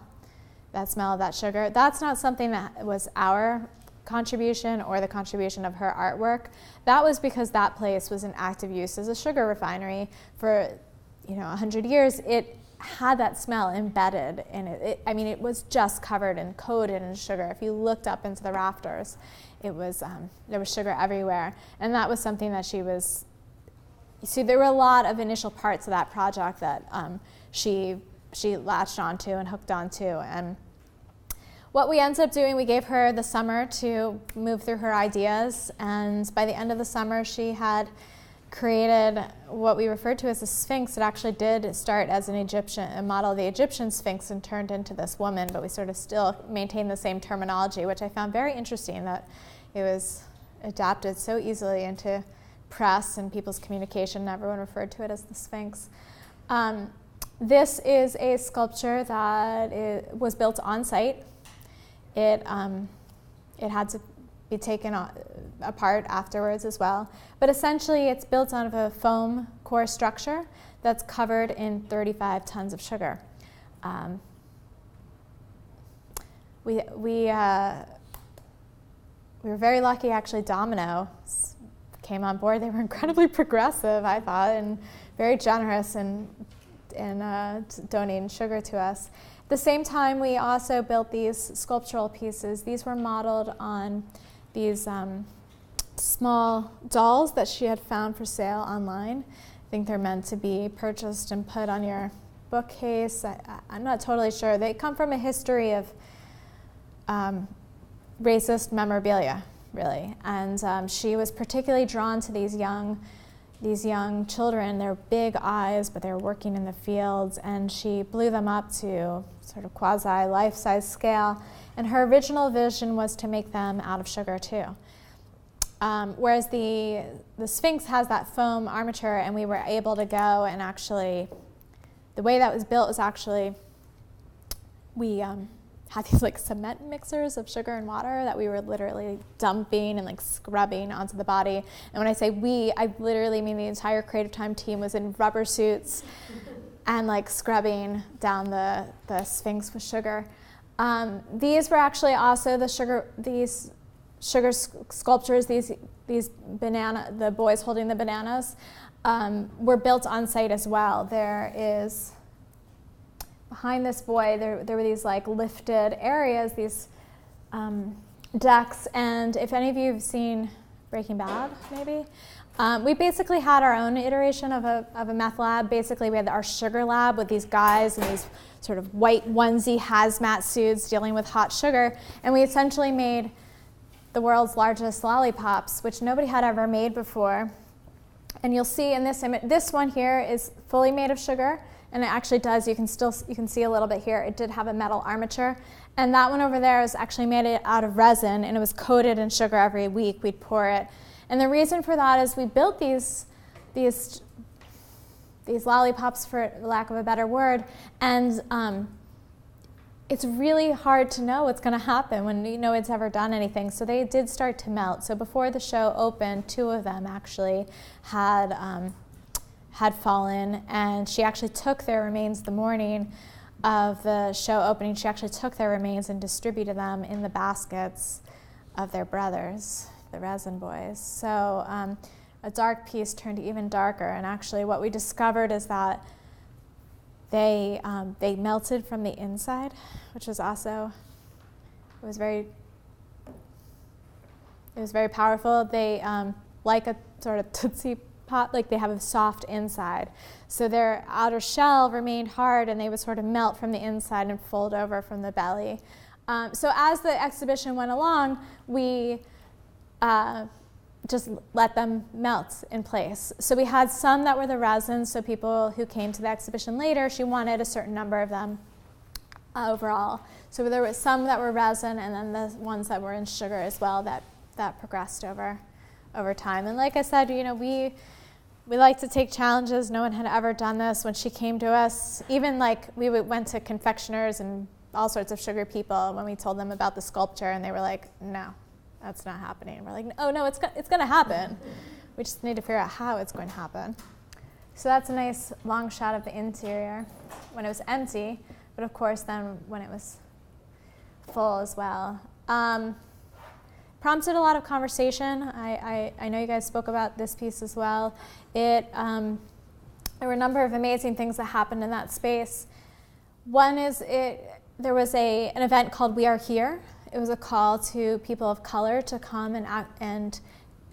of that sugar. That's not something that was our contribution or the contribution of her artwork. That was because that place was in active use as a sugar refinery for 100 years. It had that smell embedded in it. It was just covered and coated in sugar. If you looked up into the rafters, it was there was sugar everywhere, and that was something that she was. See, there were a lot of initial parts of that project that she latched onto and hooked onto, and what we ended up doing, we gave her the summer to move through her ideas, and by the end of the summer, she had created what we referred to as the Sphinx. It actually did start as a model of the Egyptian Sphinx and turned into this woman, but we sort of still maintain the same terminology, which I found very interesting, that it was adapted so easily into press and people's communication, and everyone referred to it as the Sphinx. This is a sculpture that was built on site. It had to be taken apart afterwards as well. But essentially, it's built out of a foam core structure that's covered in 35 tons of sugar. We were very lucky, actually. Domino came on board. They were incredibly progressive, I thought, and very generous in donating sugar to us. At the same time, we also built these sculptural pieces. These were modeled on these small dolls that she had found for sale online. I think they're meant to be purchased and put on your bookcase. I'm not totally sure. They come from a history of racist memorabilia, really. And she was particularly drawn to these young children. They're big eyes, but they're working in the fields, and she blew them up to sort of quasi life-size scale. And her original vision was to make them out of sugar too. Whereas the Sphinx has that foam armature, and we were able to go and actually, the way that was built was actually, we had these like cement mixers of sugar and water that we were literally dumping and like scrubbing onto the body. And when I say we, I literally mean the entire Creative Time team was in rubber suits and like scrubbing down the Sphinx with sugar. These were actually also these sugar sculptures, these the boys holding the bananas, were built on site as well. There is, behind this boy, there were these like lifted areas, these decks, and if any of you have seen Breaking Bad, maybe, we basically had our own iteration of a meth lab. Basically, we had our sugar lab with these guys in these sort of white onesie hazmat suits dealing with hot sugar, and we essentially made the world's largest lollipops, which nobody had ever made before. And you'll see in this image, this one here is fully made of sugar, and it actually does, you can see a little bit here, it did have a metal armature. And that one over there is actually made out of resin, and it was coated in sugar every week. We'd pour it. And the reason for that is we built these lollipops, for lack of a better word, and it's really hard to know what's going to happen when no one's ever done anything. So they did start to melt. So before the show opened, 2 of them actually had fallen, and she actually took their remains the morning of the show opening. She actually took their remains and distributed them in the baskets of their brothers, the resin boys. So a dark piece turned even darker, and actually what we discovered is that they melted from the inside, which was also, it was very powerful. They, like a sort of Tootsie Pop, like they have a soft inside. So their outer shell remained hard, and they would sort of melt from the inside and fold over from the belly. So as the exhibition went along, we just let them melt in place. So we had some that were the resin, so people who came to the exhibition later, she wanted a certain number of them overall. So there was some that were resin, and then the ones that were in sugar as well that progressed over time. And like I said, we like to take challenges. No one had ever done this. When she came to us, even like we went to confectioners and all sorts of sugar people when we told them about the sculpture, and they were like, no, that's not happening. We're like, oh no, it's going to happen. We just need to figure out how it's going to happen. So that's a nice long shot of the interior when it was empty, but of course then when it was full as well. Prompted a lot of conversation. I know you guys spoke about this piece as well. There were a number of amazing things that happened in that space. One is there was an event called We Are Here. It was a call to people of color to come and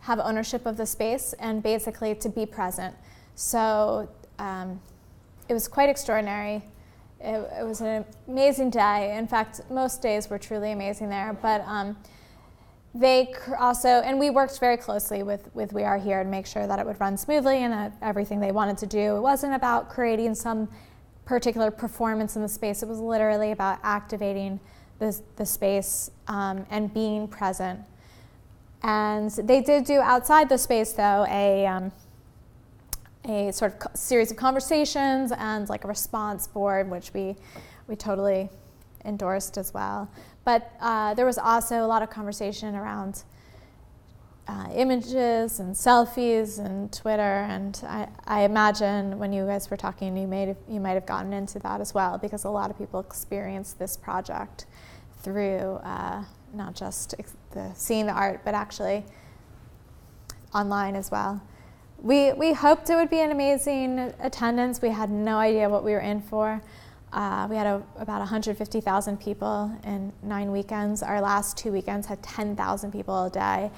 have ownership of the space and basically to be present. So it was quite extraordinary. It was an amazing day. In fact, most days were truly amazing there. But They also, and we worked very closely with We Are Here to make sure that it would run smoothly and that everything they wanted to do, it wasn't about creating some particular performance in the space. It was literally about activating the space and being present. And they did do outside the space, though, a sort of series of conversations and like a response board, which we totally endorsed as well. But there was also a lot of conversation around images and selfies and Twitter, and I imagine when you guys were talking, you might have gotten into that as well, because a lot of people experienced this project through not just seeing the art, but actually online as well. We hoped it would be an amazing attendance. We had no idea what we were in for. We had about 150,000 people in 9 weekends. Our last 2 weekends had 10,000 people a day.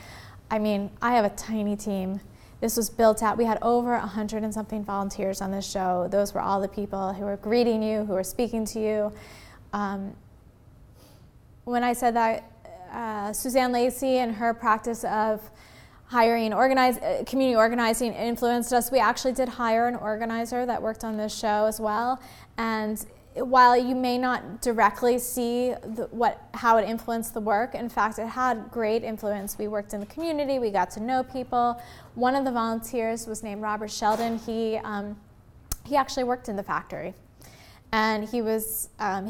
I mean, I have a tiny team. This was built out. We had over 100 and something volunteers on this show. Those were all the people who were greeting you, who were speaking to you. When I said that Suzanne Lacey and her practice of hiring community organizing influenced us, we actually did hire an organizer that worked on this show as well. And while you may not directly see how it influenced the work, in fact, it had great influence. We worked in the community, we got to know people. One of the volunteers was named Robert Sheldon. He actually worked in the factory. And he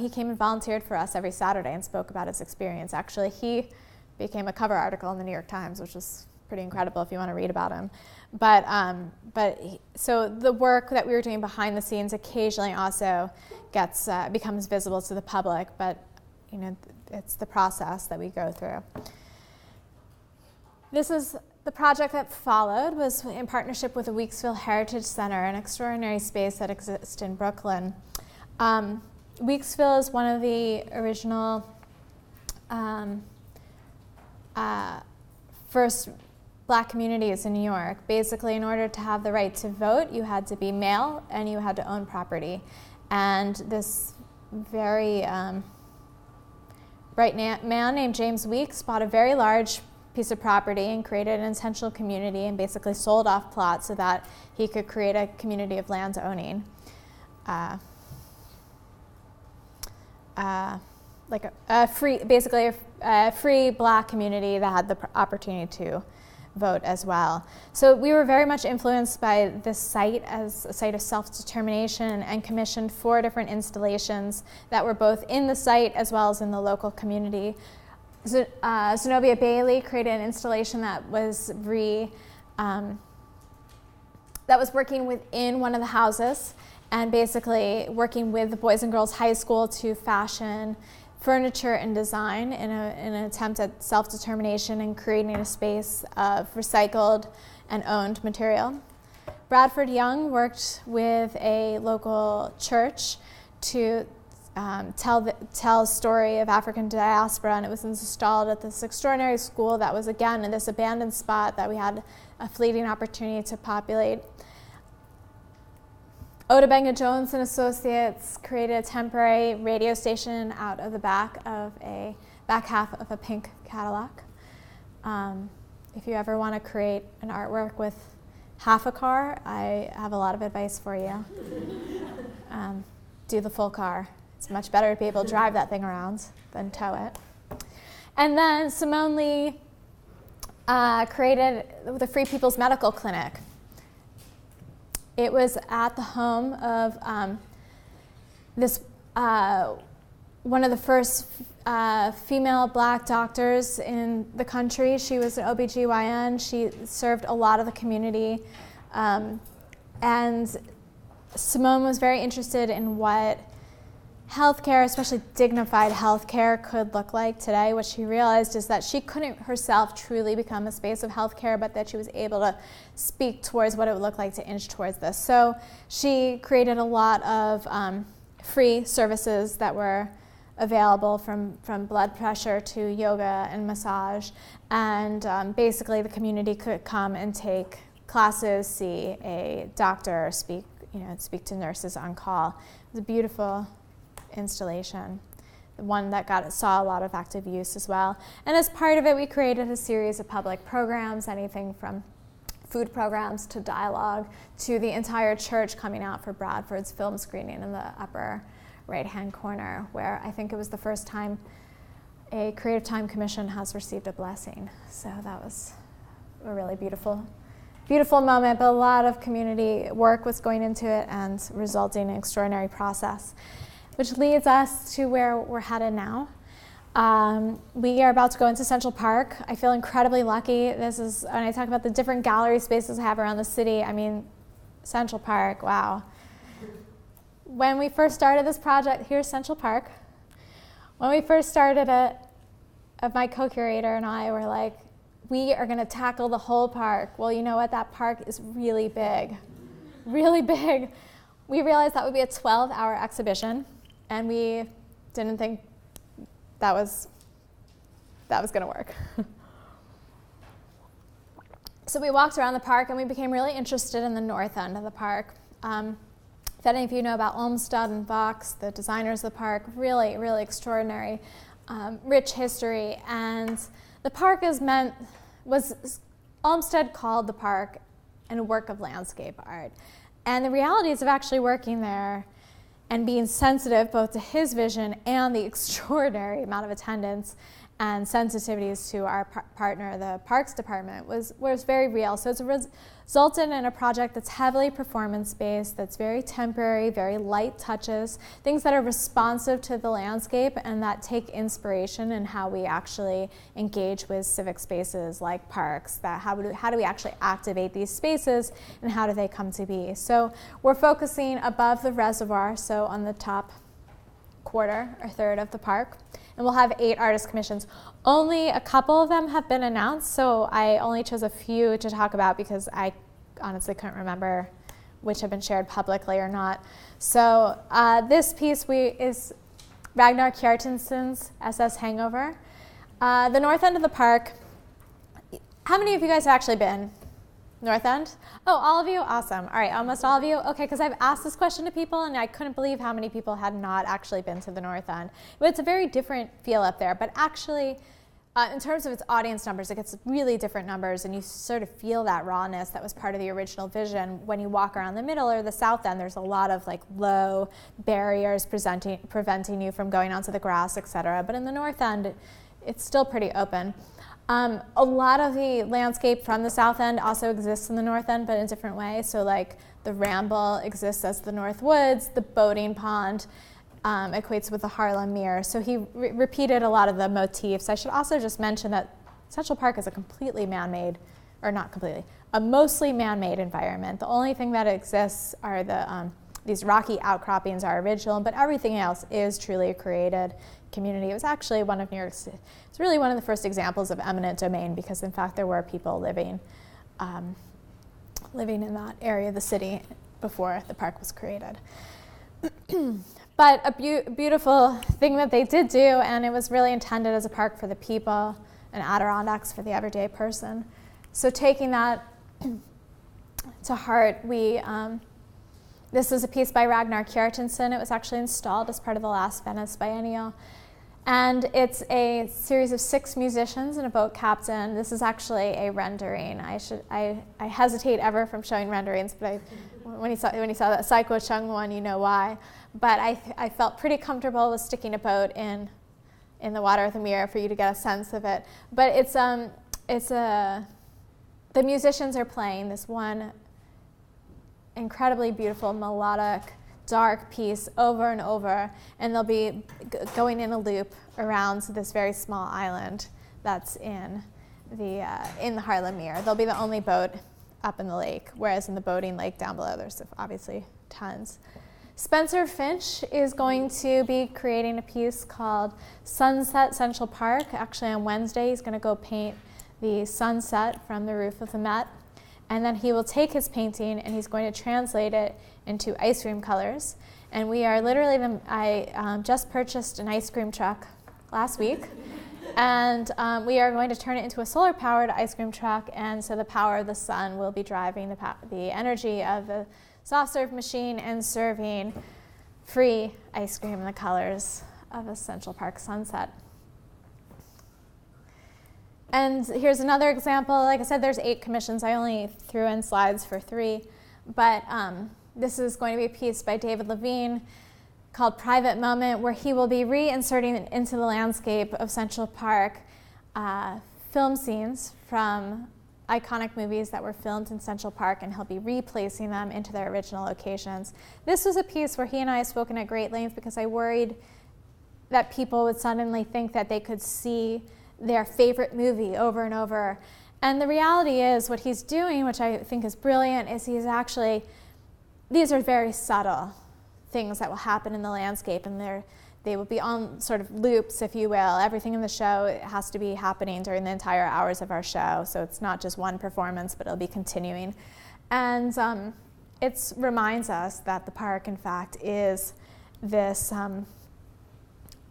came and volunteered for us every Saturday and spoke about his experience. Actually, he became a cover article in the New York Times, which was pretty incredible if you want to read about him. So the work that we were doing behind the scenes occasionally also becomes visible to the public, but it's the process that we go through. This is the project that followed, was in partnership with the Weeksville Heritage Center, an extraordinary space that exists in Brooklyn. Weeksville is one of the original first Black communities in New York. Basically, in order to have the right to vote, you had to be male and you had to own property. And this very bright man named James Weeks bought a very large piece of property and created an intentional community and basically sold off plots so that he could create a community of land owning. Like a free Black community that had the opportunity to vote as well. So we were very much influenced by this site as a site of self-determination and commissioned 4 different installations that were both in the site as well as in the local community. Zenobia Bailey created an installation that was working within one of the houses and basically working with the Boys and Girls High School to fashion furniture and design in an attempt at self-determination and creating a space of recycled and owned material. Bradford Young worked with a local church to tell a story of African diaspora, and it was installed at this extraordinary school that was, again, in this abandoned spot that we had a fleeting opportunity to populate. Otobenga Jones and Associates created a temporary radio station out of the back half of a pink Cadillac. If you ever want to create an artwork with half a car, I have a lot of advice for you. Do the full car. It's much better to be able to drive that thing around than tow it. And then Simone Lee created the Free People's Medical Clinic. It was at the home of one of the first female Black doctors in the country. She was an OBGYN. She served a lot of the community. And Simone was very interested in what healthcare, especially dignified healthcare, could look like today. What she realized is that she couldn't herself truly become a space of healthcare, but that she was able to speak towards what it would look like to inch towards this. So she created a lot of free services that were available, from blood pressure to yoga and massage. And basically the community could come and take classes, see a doctor, speak to nurses on call. It was a beautiful installation one that saw a lot of active use as well. And as part of it, we created a series of public programs, anything from food programs to dialogue to the entire church coming out for Bradford's film screening in the upper right-hand corner, where I think it was the first time a Creative Time Commission has received a blessing. So that was a really beautiful moment, but a lot of community work was going into it and resulting in an extraordinary process, which leads us to where we're headed now. We are about to go into Central Park. I feel incredibly lucky. This is, when I talk about the different gallery spaces I have around the city, I mean, Central Park, wow. When we first started this project, here's Central Park. When we first started it, my co-curator and I were like, we are going to tackle the whole park. Well, you know what? That park is really big, really big. We realized that would be a 12-hour exhibition, and we didn't think that was going to work. So we walked around the park, and we became really interested in the north end of the park. If any of you know about Olmsted and Vox, the designers of the park, really, really extraordinary, rich history, and the park Olmsted called the park a work of landscape art. And the realities of actually working there and being sensitive both to his vision and the extraordinary amount of attendance and sensitivities to our partner, the Parks Department, was very real. So it's resulted in a project that's heavily performance-based, that's very temporary, very light touches, things that are responsive to the landscape and that take inspiration in how we actually engage with civic spaces like parks, that how do we actually activate these spaces and how do they come to be. So we're focusing above the reservoir, so on the top quarter or third of the park. And we'll have 8 artist commissions. Only a couple of them have been announced, so I only chose a few to talk about because I honestly couldn't remember which have been shared publicly or not. So this piece is Ragnar Kjartansson's SS Hangover. The north end of the park. How many of you guys have actually been? North End? Oh, all of you? Awesome. All right, almost all of you? Okay, because I've asked this question to people and I couldn't believe how many people had not actually been to the North End. But it's a very different feel up there. But actually, in terms of its audience numbers, it gets really different numbers and you sort of feel that rawness that was part of the original vision. When you walk around the middle or the south end, there's a lot of like low barriers preventing you from going onto the grass, etc. But in the North End, it's still pretty open. A lot of the landscape from the south end also exists in the north end, but in a different way. So like the Ramble exists as the North Woods, the boating pond equates with the Harlem Mere. So he repeated a lot of the motifs. I should also just mention that Central Park is a completely man-made, or not completely, a mostly man-made environment. The only thing that exists are these rocky outcroppings are original, but everything else is truly a created community. It was actually one of New York's, it's really one of the first examples of eminent domain because in fact there were people living in that area of the city before the park was created. But a beautiful thing that they did do, and it was really intended as a park for the people and Adirondacks for the everyday person. So taking that to heart, this is a piece by Ragnar Kjartansson. It was actually installed as part of the last Venice Biennial. And it's a series of 6 musicians and a boat captain. This is actually a rendering. I hesitate ever from showing renderings, but when you saw that Saiko Chung one, you know why. But I felt pretty comfortable with sticking a boat in the water of the mirror for you to get a sense of it. But the musicians are playing this one incredibly beautiful melodic dark piece over and over, and they'll be going in a loop around this very small island that's in the Harlem Mere. They'll be the only boat up in the lake, whereas in the boating lake down below there's obviously tons. Spencer Finch is going to be creating a piece called Sunset Central Park. Actually on Wednesday he's going to go paint the sunset from the roof of the Met. And then he will take his painting and he's going to translate it into ice cream colors. And we are literally, I just purchased an ice cream truck last week. And we are going to turn it into a solar-powered ice cream truck. And so the power of the sun will be driving the energy of the soft serve machine and serving free ice cream in the colors of a Central Park sunset. And here's another example. Like I said, there's 8 commissions. I only threw in slides for 3. But this is going to be a piece by David Levine called Private Moment, where he will be reinserting into the landscape of Central Park film scenes from iconic movies that were filmed in Central Park, and he'll be replacing them into their original locations. This was a piece where he and I have spoken at great length because I worried that people would suddenly think that they could see their favorite movie over and over. And the reality is what he's doing, which I think is brilliant, is he's actually, these are very subtle things that will happen in the landscape, and they will be on sort of loops, if you will. Everything in the show has to be happening during the entire hours of our show, so it's not just one performance, but it'll be continuing. And it reminds us that the park, in fact, is this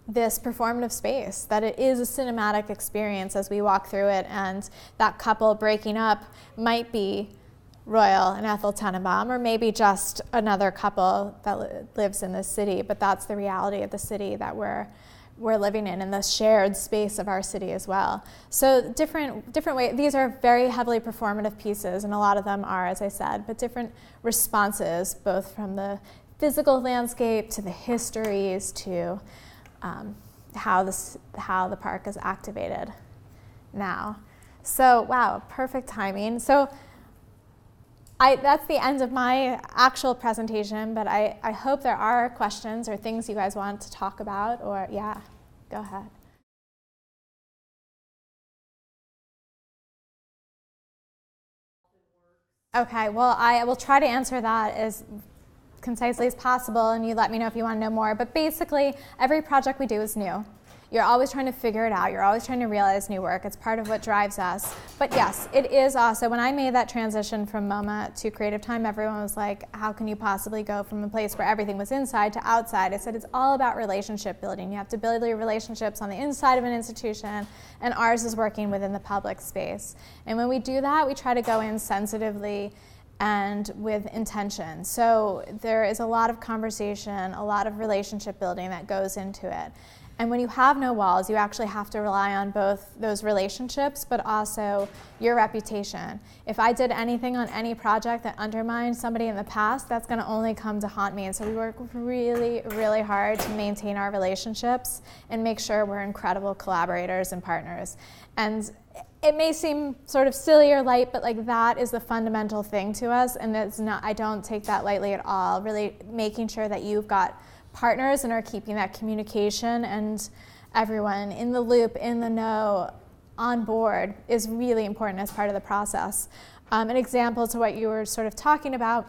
performative space, that it is a cinematic experience as we walk through it, and that couple breaking up might be Royal and Ethel Tenenbaum, or maybe just another couple that lives in this city, but that's the reality of the city that we're living in, and the shared space of our city as well. So different ways. These are very heavily performative pieces, and a lot of them are, as I said, but different responses, both from the physical landscape to the histories to how the park is activated now. So wow, perfect timing. So that's the end of my actual presentation, but I hope there are questions or things you guys want to talk about, or yeah, go ahead. Okay, well, I will try to answer that as concisely as possible, and you let me know if you want to know more. But basically, every project we do is new. You're always trying to figure it out. You're always trying to realize new work. It's part of what drives us. But yes, it is also, when I made that transition from MoMA to Creative Time, everyone was like, how can you possibly go from a place where everything was inside to outside? I said, it's all about relationship building. You have to build your relationships on the inside of an institution, and ours is working within the public space. And when we do that, we try to go in sensitively and with intention. So there is a lot of conversation, a lot of relationship building that goes into it. And when you have no walls, you actually have to rely on both those relationships, but also your reputation. If I did anything on any project that undermined somebody in the past, that's going to only come to haunt me. And so we work really, really hard to maintain our relationships and make sure we're incredible collaborators and partners. And it may seem sort of silly or light, but like that is the fundamental thing to us, and it's not, I don't take that lightly at all. Really making sure that you've got partners and are keeping that communication and everyone in the loop, in the know, on board is really important as part of the process. An example to what you were sort of talking about,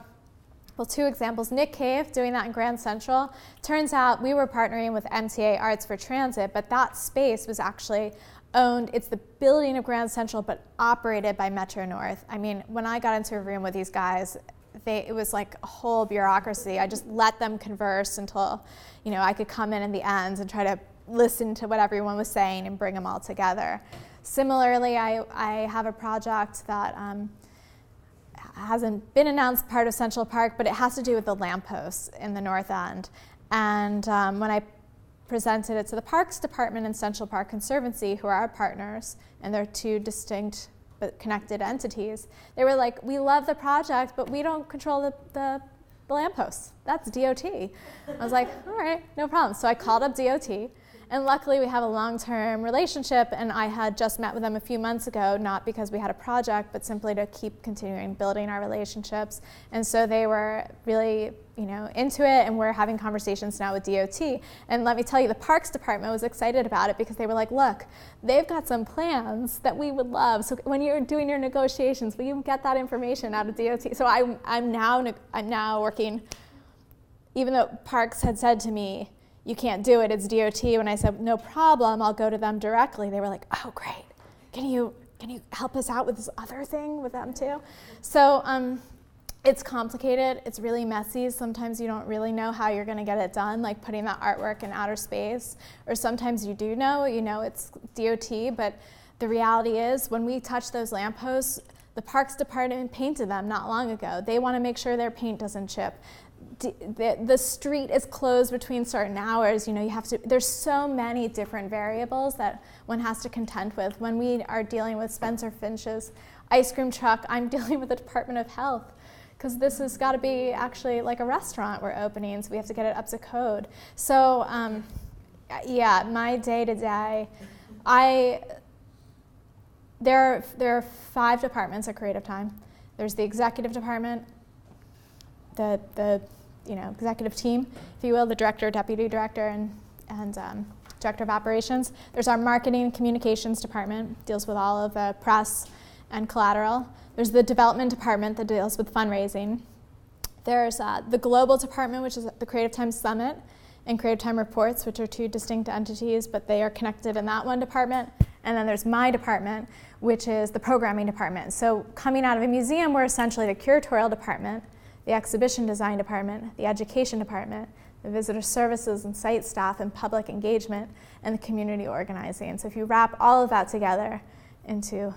well, 2 examples. Nick Cave, doing that in Grand Central. Turns out we were partnering with MTA Arts for Transit, but that space was actually owned, it's the building of Grand Central, but operated by Metro North. I mean, when I got into a room with these guys, it was like a whole bureaucracy. I just let them converse until, I could come in the end and try to listen to what everyone was saying and bring them all together. Similarly, I have a project that hasn't been announced part of Central Park, but it has to do with the lampposts in the North End. And when I presented it to the Parks Department and Central Park Conservancy, who are our partners, and they're 2 distinct but connected entities, they were like, we love the project, but we don't control the lampposts. That's DOT. I was like, all right, no problem. So I called up DOT, and luckily we have a long-term relationship, and I had just met with them a few months ago, not because we had a project, but simply to keep continuing building our relationships. And so they were really into it, and we're having conversations now with DOT. And let me tell you, the Parks Department was excited about it because they were like, look, they've got some plans that we would love. So when you're doing your negotiations, will you get that information out of DOT? So I'm now working, even though Parks had said to me, you can't do it, it's DOT. When I said, no problem, I'll go to them directly, they were like, oh, great. Can you help us out with this other thing with them too? So it's complicated, it's really messy. Sometimes you don't really know how you're gonna get it done, like putting that artwork in outer space. Or sometimes you do know, it's DOT, but the reality is when we touch those lampposts, the Parks Department painted them not long ago. They wanna make sure their paint doesn't chip. the street is closed between certain hours. There's so many different variables that one has to contend with. When we are dealing with Spencer Finch's ice cream truck, I'm dealing with the Department of Health, because this has got to be actually like a restaurant we're opening, so we have to get it up to code. So yeah, my day-to-day, there are 5 departments at Creative Time. There's the executive department, the executive team, if you will, the director, deputy director, and director of operations. There's our marketing and communications department, deals with all of the press and collateral. There's the development department that deals with fundraising. There's the global department, which is the Creative Time Summit, and Creative Time Reports, which are 2 distinct entities, but they are connected in that one department. And then there's my department, which is the programming department. So coming out of a museum, we're essentially the curatorial department, the exhibition design department, the education department, the visitor services and site staff and public engagement, and the community organizing. So if you wrap all of that together into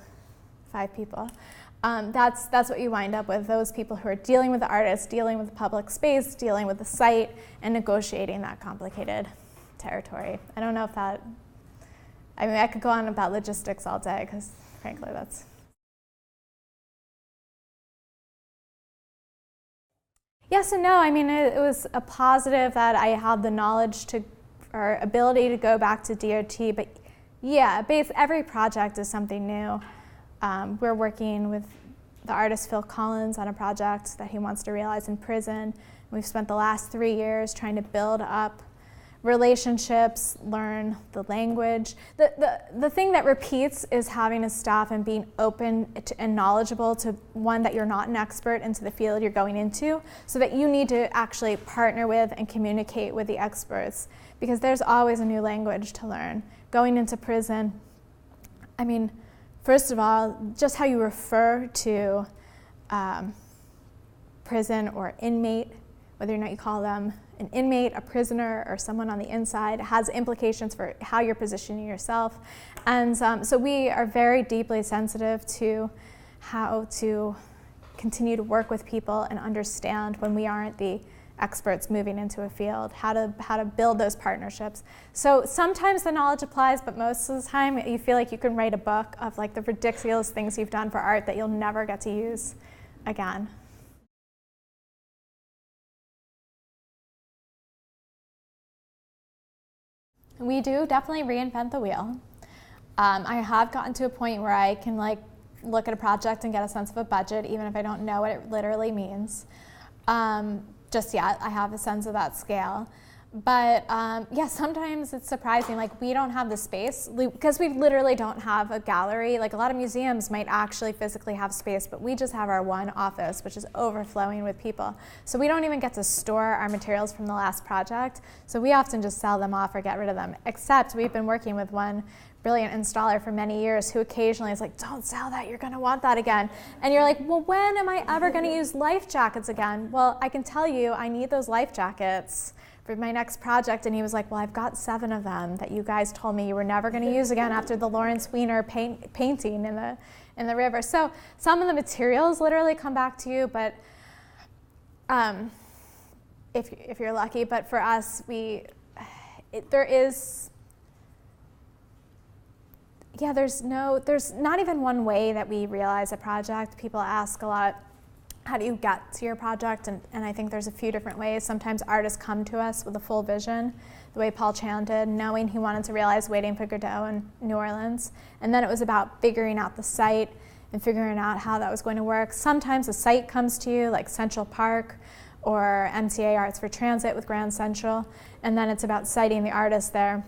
5 people, that's what you wind up with, those people who are dealing with the artists, dealing with the public space, dealing with the site, and negotiating that complicated territory. I don't know if that, I could go on about logistics all day, because frankly, that's. Yes and no. It was a positive that I had the knowledge or ability to go back to DOT, but yeah, every project is something new. We're working with the artist Phil Collins on a project that he wants to realize in prison. We've spent the last 3 years trying to build up relationships, learn the language. The thing that repeats is having a staff and being open and knowledgeable to one, that you're not an expert into the field you're going into, so that you need to actually partner with and communicate with the experts, because there's always a new language to learn. Going into prison, first of all, just how you refer to prison or inmate, whether or not you call them an inmate, a prisoner, or someone on the inside, has implications for how you're positioning yourself. And so we are very deeply sensitive to how to continue to work with people and understand when we aren't the experts moving into a field, how to build those partnerships. So sometimes the knowledge applies, but most of the time you feel like you can write a book of like the ridiculous things you've done for art that you'll never get to use again. We do definitely reinvent the wheel. I have gotten to a point where I can look at a project and get a sense of a budget, even if I don't know what it literally means. Just yet, I have a sense of that scale. But yeah, sometimes it's surprising, we don't have the space, because we literally don't have a gallery. A lot of museums might actually physically have space, but we just have our one office, which is overflowing with people. So we don't even get to store our materials from the last project. So we often just sell them off or get rid of them, except we've been working with one brilliant installer for many years who occasionally is like, don't sell that, you're gonna want that again. And you're like, well, when am I ever gonna use life jackets again? Well, I can tell you, I need those life jackets for my next project. And he was like, well, I've got 7 of them that you guys told me you were never going to use again after the Lawrence Weiner painting in the river. So some of the materials literally come back to you, but if you're lucky. But for us, there's not even one way that we realize a project. People ask a lot, how do you get to your project? And I think there's a few different ways. Sometimes artists come to us with a full vision, the way Paul Chan did, knowing he wanted to realize Waiting for Godot in New Orleans. And then it was about figuring out the site and figuring out how that was going to work. Sometimes a site comes to you, like Central Park or MTA Arts for Transit with Grand Central, and then it's about citing the artist there.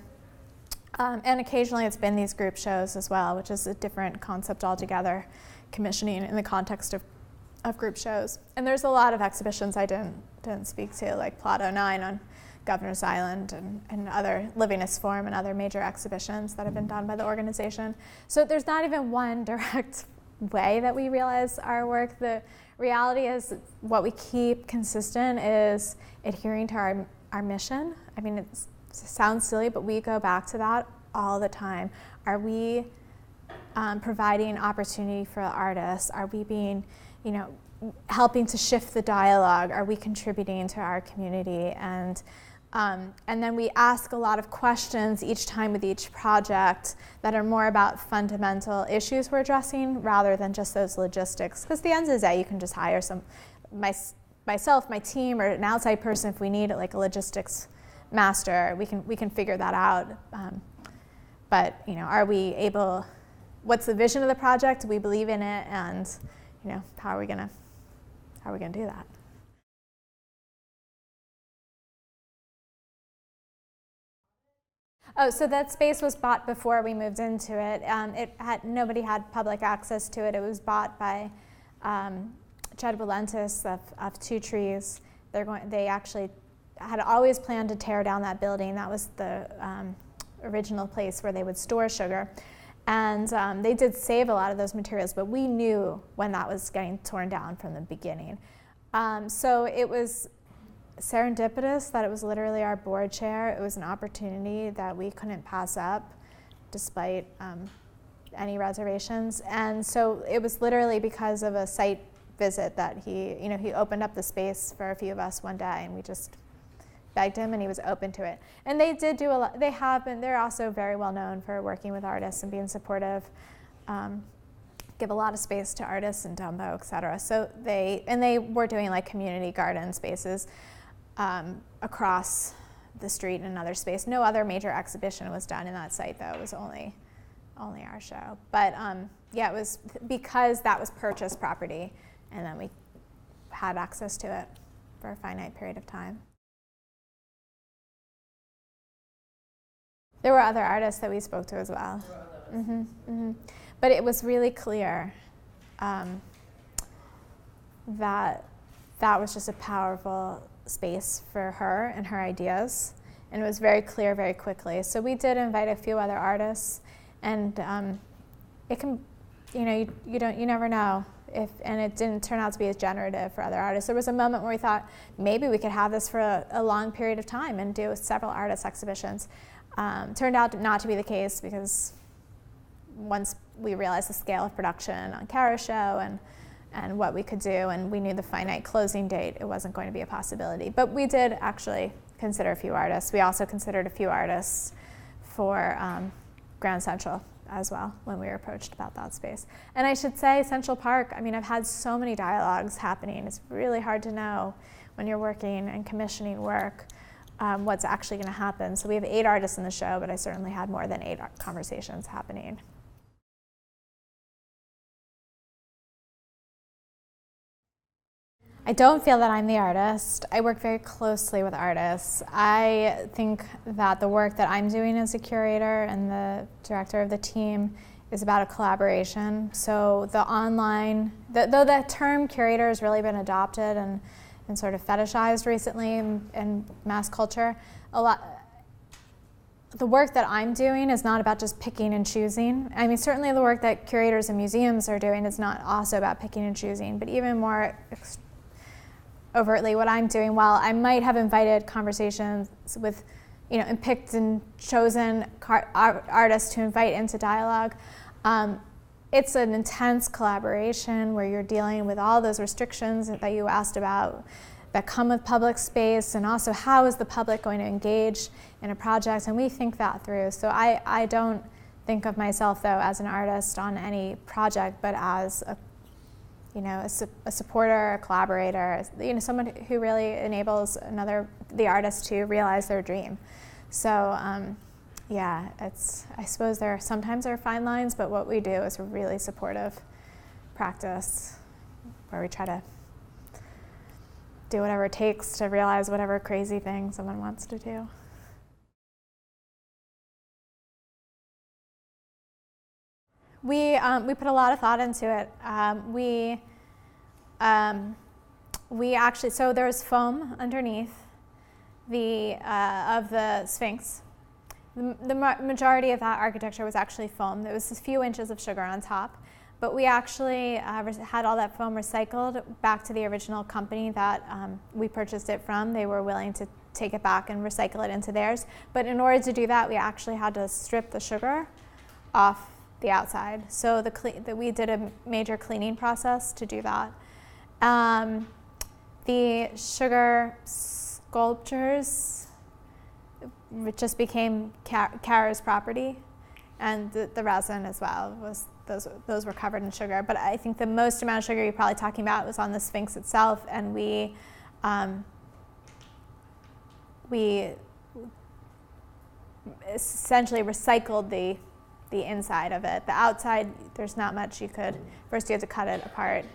And occasionally it's been these group shows as well, which is a different concept altogether, commissioning in the context of group shows. And there's a lot of exhibitions I didn't speak to, like Plot 09 on Governor's Island and other Livingness Forum and other major exhibitions that have been done by the organization. So there's not even one direct way that we realize our work. The reality is what we keep consistent is adhering to our mission. I mean, it sounds silly, but we go back to that all the time. Are we providing opportunity for artists? Are we being, helping to shift the dialogue? Are we contributing to our community? And then we ask a lot of questions each time with each project that are more about fundamental issues we're addressing rather than just those logistics. Because at the end of the day, you can just hire myself, my team, or an outside person if we need it, like a logistics master. We can figure that out. But are we able? What's the vision of the project? Do we believe in it? And how are we gonna do that? Oh, so that space was bought before we moved into it. Nobody had public access to it. It was bought by Chad Valentis of Two Trees. They actually had always planned to tear down that building. That was the original place where they would store sugar. And they did save a lot of those materials, but we knew when that was getting torn down from the beginning. So it was serendipitous that it was literally our board chair. It was an opportunity that we couldn't pass up despite any reservations. And so it was literally because of a site visit that he opened up the space for a few of us one day, and we just begged him and he was open to it. And they did do a lot. They're also very well known for working with artists and being supportive, give a lot of space to artists in Dumbo, et cetera. So they were doing like community garden spaces across the street in another space. No other major exhibition was done in that site, though. It was only our show. But it was because that was purchased property, and then we had access to it for a finite period of time. There were other artists that we spoke to as well. But it was really clear that was just a powerful space for her and her ideas, and it was very clear very quickly. So we did invite a few other artists, and it can, you never know and it didn't turn out to be as generative for other artists. There was a moment where we thought maybe we could have this for a long period of time and do several artist exhibitions. Turned out not to be the case because once we realized the scale of production on Cara's show and what we could do, and we knew the finite closing date, it wasn't going to be a possibility. But we did actually consider a few artists. We also considered a few artists for Grand Central as well when we were approached about that space. And I should say Central Park, I've had so many dialogues happening. It's really hard to know when you're working and commissioning work what's actually going to happen. So we have 8 artists in the show, but I certainly had more than 8 conversations happening. I don't feel that I'm the artist. I work very closely with artists. I think that the work that I'm doing as a curator and the director of the team is about a collaboration. So the online, though the term curator has really been adopted and sort of fetishized recently in mass culture, the work that I'm doing is not about just picking and choosing. Certainly the work that curators and museums are doing is not also about picking and choosing, but even more overtly what I'm doing, while I might have invited conversations with, and picked and chosen artists to invite into dialogue, it's an intense collaboration where you're dealing with all those restrictions that you asked about that come with public space, and also how is the public going to engage in a project, and we think that through. So I don't think of myself, though, as an artist on any project, but as a supporter, a collaborator, someone who really enables the artist to realize their dream. So I suppose sometimes there are fine lines, but what we do is a really supportive practice where we try to do whatever it takes to realize whatever crazy thing someone wants to do. We put a lot of thought into it. We actually, so there's foam underneath of the Sphinx. The majority of that architecture was actually foam. There was a few inches of sugar on top, but we actually had all that foam recycled back to the original company that we purchased it from. They were willing to take it back and recycle it into theirs. But in order to do that, we actually had to strip the sugar off the outside. So we did a major cleaning process to do that. The sugar sculptures, it just became Cara's property, and the resin as well was those were covered in sugar. But I think the most amount of sugar you're probably talking about was on the Sphinx itself, and we essentially recycled the inside of it. The outside, there's not much you could. First, you have to cut it apart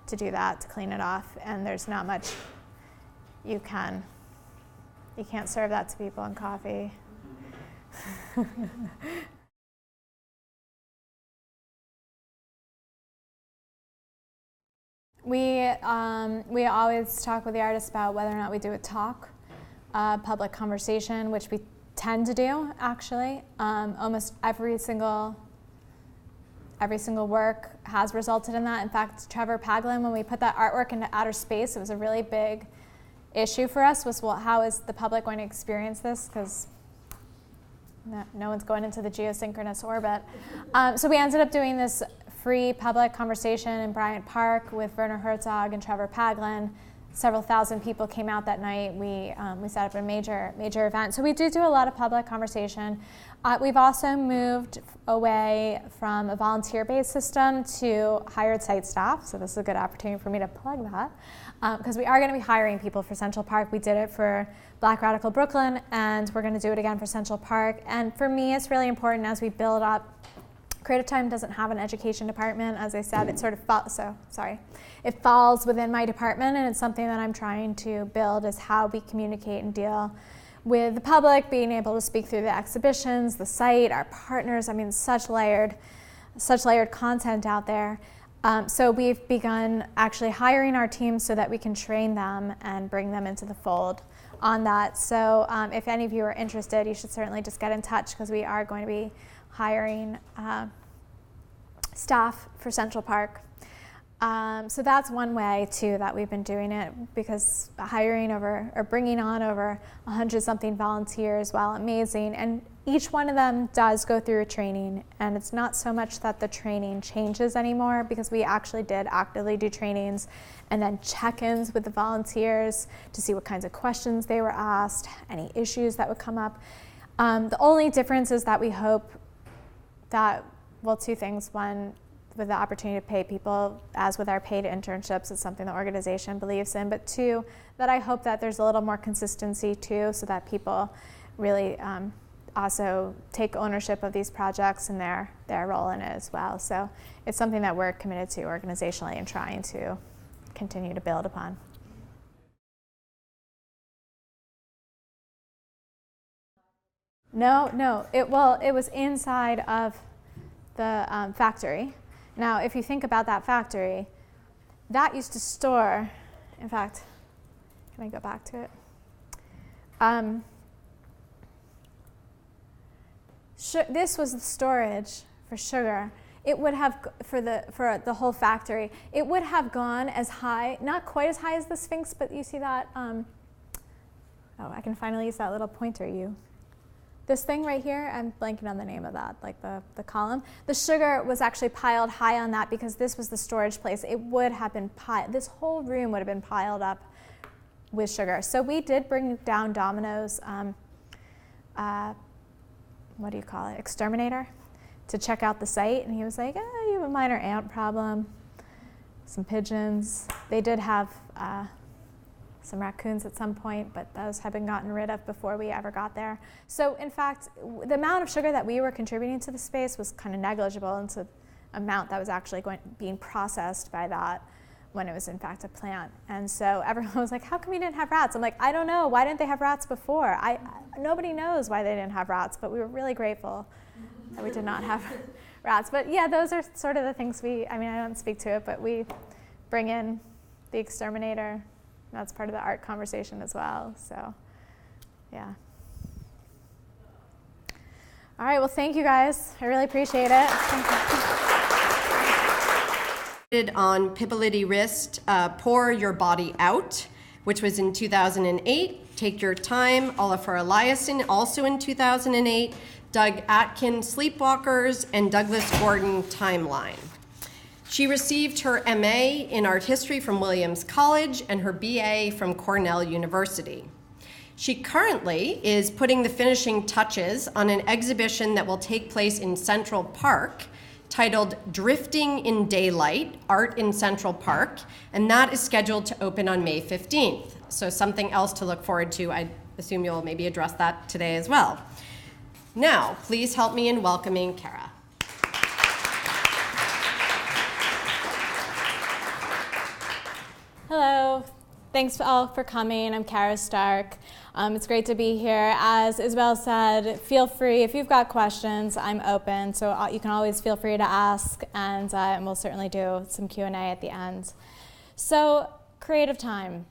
to do that, to clean it off, and there's not much you can't serve that to people in coffee. We always talk with the artists about whether or not we do a talk, public conversation, which we tend to do, actually. Almost every single work has resulted in that. In fact, Trevor Paglen, when we put that artwork into outer space, it was a really big issue for us, was, well, how is the public going to experience this? Because no one's going into the geosynchronous orbit. So we ended up doing this free public conversation in Bryant Park with Werner Herzog and Trevor Paglen. Several thousand people came out that night. We set up a major event. So we do a lot of public conversation. We've also moved away from a volunteer-based system to hired site staff. So this is a good opportunity for me to plug that, because we are going to be hiring people for Central Park. We did it for Black Radical Brooklyn, and we're going to do it again for Central Park. And for me, it's really important as we build up. Creative Time doesn't have an education department. As I said, it sort of it falls within my department, and it's something that I'm trying to build, is how we communicate and deal with the public, being able to speak through the exhibitions, the site, our partners. I mean, such layered content out there. So we've begun actually hiring our teams so that we can train them and bring them into the fold on that. So if any of you are interested, you should certainly just get in touch, because we are going to be hiring staff for Central Park. So that's one way too that we've been doing it, because bringing on over 100-something volunteers, while amazing, and each one of them does go through a training, and it's not so much that the training changes anymore, because we actually did actively do trainings and then check-ins with the volunteers to see what kinds of questions they were asked, any issues that would come up. The only difference is that we hope that, well, two things. One, with the opportunity to pay people, as with our paid internships, it's something the organization believes in. But two, that I hope that there's a little more consistency too, so that people really also take ownership of these projects and their role in it as well. So it's something that we're committed to organizationally and trying to continue to build upon. No, it was inside of the factory. Now, if you think about that factory, that used to store, in fact, can I go back to it? This was the storage for sugar. It would have, for the whole factory, it would have gone as high, not quite as high as the Sphinx, but you see that, oh, I can finally use that little pointer. This thing right here, I'm blanking on the name of that, like the column. The sugar was actually piled high on that, because this was the storage place. It would have been this whole room would have been piled up with sugar. So we did bring down Domino's, what do you call it, exterminator, to check out the site. And he was like, you have a minor ant problem, some pigeons. They did have some raccoons at some point, but those had been gotten rid of before we ever got there. So in fact, the amount of sugar that we were contributing to the space was kind of negligible, and the amount that was actually being processed by that, when it was in fact a plant. And so everyone was like, how come we didn't have rats? I'm like, I don't know. Why didn't they have rats before? Nobody knows why they didn't have rats, but we were really grateful that we did not have rats. But yeah, those are sort of the things I don't speak to it, but we bring in the exterminator. That's part of the art conversation as well. So, yeah. All right, well, thank you guys. I really appreciate it. On Pippoliti Wrist, Pour Your Body Out, which was in 2008. Take Your Time, Olafur Eliasson, also in 2008. Doug Atkin, Sleepwalkers, and Douglas Gordon, Timeline. She received her MA in art history from Williams College and her BA from Cornell University. She currently is putting the finishing touches on an exhibition that will take place in Central Park titled Drifting in Daylight, Art in Central Park, and that is scheduled to open on May 15th. So something else to look forward to. I assume you'll maybe address that today as well. Now, please help me in welcoming Cara. Hello. Thanks all for coming. I'm Cara Starke. It's great to be here. As Isabel said, feel free, if you've got questions, I'm open, so you can always feel free to ask, and we'll certainly do some Q&A at the end. So, Creative Time.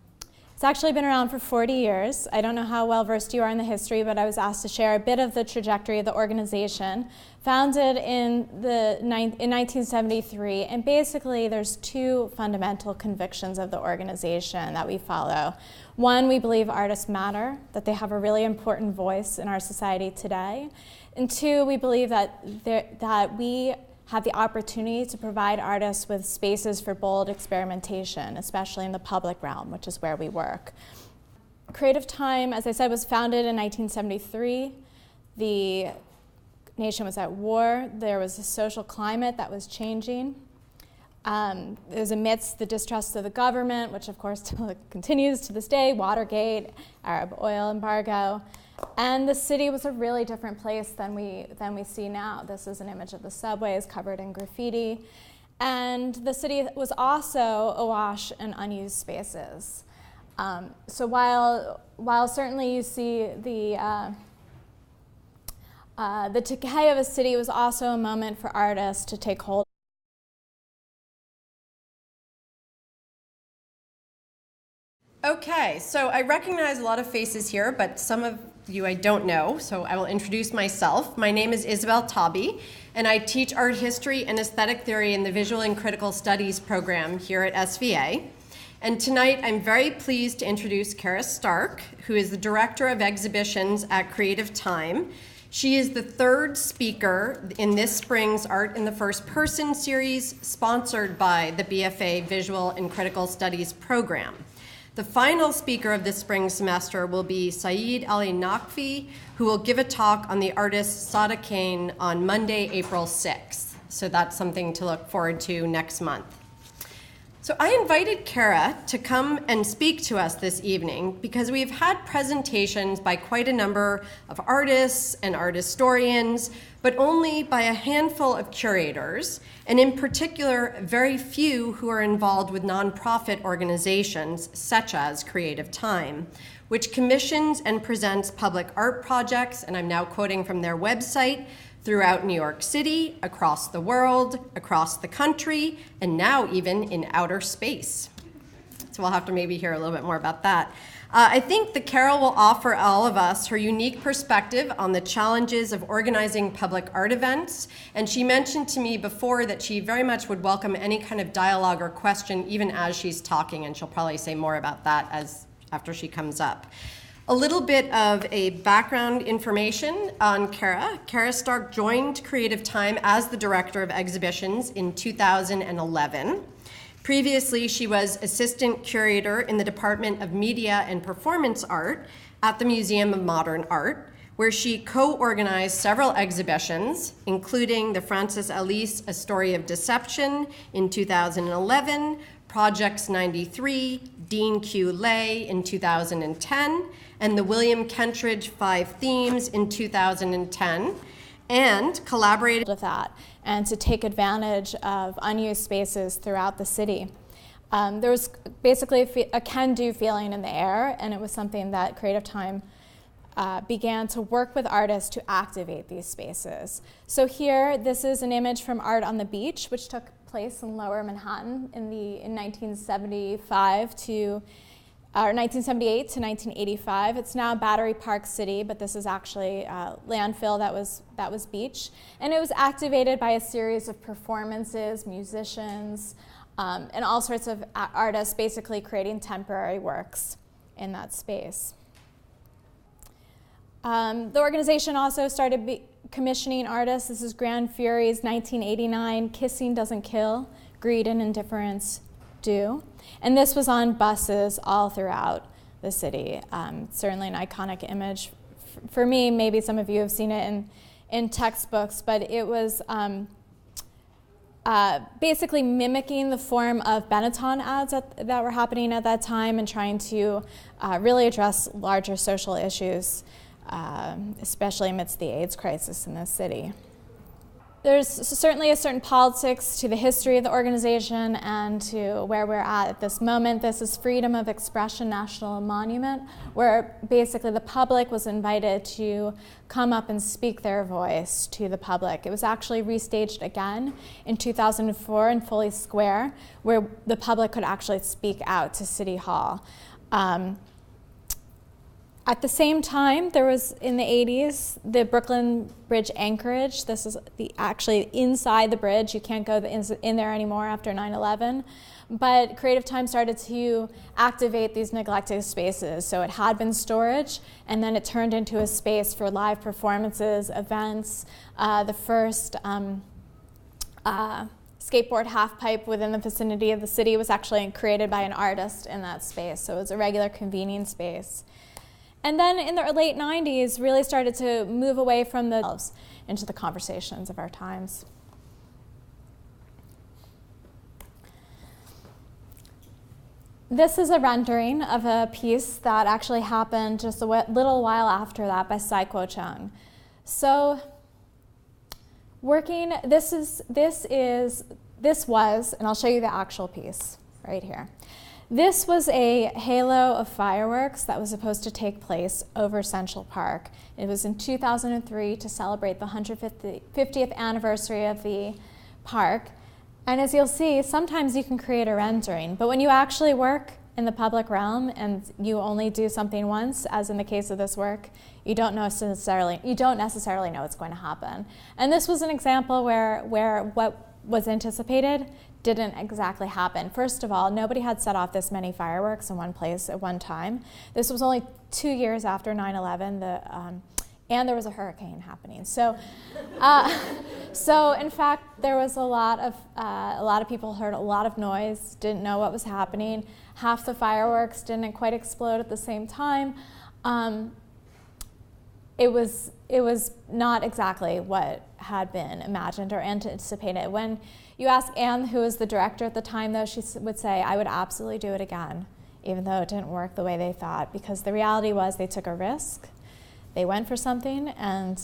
It's actually been around for 40 years. I don't know how well versed you are in the history, but I was asked to share a bit of the trajectory of the organization. Founded in 1973, and basically there's two fundamental convictions of the organization that we follow. One, we believe artists matter, that they have a really important voice in our society today. And two, we believe that we have the opportunity to provide artists with spaces for bold experimentation, especially in the public realm, which is where we work. Creative Time, as I said, was founded in 1973. The nation was at war. There was a social climate that was changing. It was amidst the distrust of the government, which of course continues to this day, Watergate, Arab oil embargo. And the city was a really different place than we see now. This is an image of the subways covered in graffiti. And the city was also awash in unused spaces. So while certainly you see the decay of a city, was also a moment for artists to take hold. Okay, so I recognize a lot of faces here, but some of you I don't know, so I will introduce myself. My name is Isabel Tabi, and I teach art history and aesthetic theory in the Visual and Critical Studies program here at SVA. And tonight I'm very pleased to introduce Cara Starke, who is the Director of Exhibitions at Creative Time. She is the third speaker in this spring's Art in the First Person series, sponsored by the BFA Visual and Critical Studies program. The final speaker of this spring semester will be Saeed Ali Naqvi, who will give a talk on the artist Sada Kane on Monday, April 6th. So that's something to look forward to next month. So I invited Cara to come and speak to us this evening because we've had presentations by quite a number of artists and art historians, but only by a handful of curators, and in particular, very few who are involved with nonprofit organizations such as Creative Time, which commissions and presents public art projects, and I'm now quoting from their website, throughout New York City, across the world, across the country, and now even in outer space. So we'll have to maybe hear a little bit more about that. I think that Cara will offer all of us her unique perspective on the challenges of organizing public art events. And she mentioned to me before that she very much would welcome any kind of dialogue or question even as she's talking, and she'll probably say more about that after she comes up. A little bit of a background information on Cara. Cara Starke joined Creative Time as the Director of Exhibitions in 2011. Previously, she was Assistant Curator in the Department of Media and Performance Art at the Museum of Modern Art, where she co-organized several exhibitions, including the Francis Alice A Story of Deception in 2011, Projects 93, Dean Q. Lay in 2010, and the William Kentridge 5 Themes in 2010, and collaborated with that and to take advantage of unused spaces throughout the city. There was basically a can-do feeling in the air, and it was something that Creative Time began to work with artists to activate these spaces. So here, this is an image from Art on the Beach, which took place in Lower Manhattan in 1975 to 1978 to 1985. It's now Battery Park City, but this is actually landfill that was beach. And it was activated by a series of performances, musicians, and all sorts of artists basically creating temporary works in that space. The organization also started commissioning artists. This is Grand Fury's 1989 Kissing Doesn't Kill greed and indifference do. And this was on buses all throughout the city. Certainly an iconic image. For me, maybe some of you have seen it in textbooks, but it was basically mimicking the form of Benetton ads that were happening at that time and trying to really address larger social issues, especially amidst the AIDS crisis in this city. There's certainly a certain politics to the history of the organization and to where we're at this moment. This is Freedom of Expression National Monument, where basically the public was invited to come up and speak their voice to the public. It was actually restaged again in 2004 in Foley Square, where the public could actually speak out to City Hall. At the same time, there was, in the 80s, the Brooklyn Bridge anchorage. This is actually inside the bridge. You can't go in there anymore after 9/11. But Creative Time started to activate these neglected spaces. So it had been storage, and then it turned into a space for live performances, events. The first skateboard half-pipe within the vicinity of the city was actually created by an artist in that space. So it was a regular convening space. And then in the late 90s, really started to move away from the into the conversations of our times. This is a rendering of a piece that actually happened just a little while after that by Sai Kuo Chung. So this was, and I'll show you the actual piece right here. This was a halo of fireworks that was supposed to take place over Central Park. It was in 2003 to celebrate the 150th anniversary of the park. And as you'll see, sometimes you can create a rendering, but when you actually work in the public realm and you only do something once, as in the case of this work, you don't necessarily know what's going to happen. And this was an example where what was anticipated didn't exactly happen. First of all, nobody had set off this many fireworks in one place at one time. This was only 2 years after 9/11, and there was a hurricane happening. So in fact, there was a lot of people heard a lot of noise, didn't know what was happening. Half the fireworks didn't quite explode at the same time. It was not exactly what had been imagined or anticipated. When you ask Anne, who was the director at the time, though, she would say, "I would absolutely do it again," even though it didn't work the way they thought, because the reality was they took a risk. They went for something, and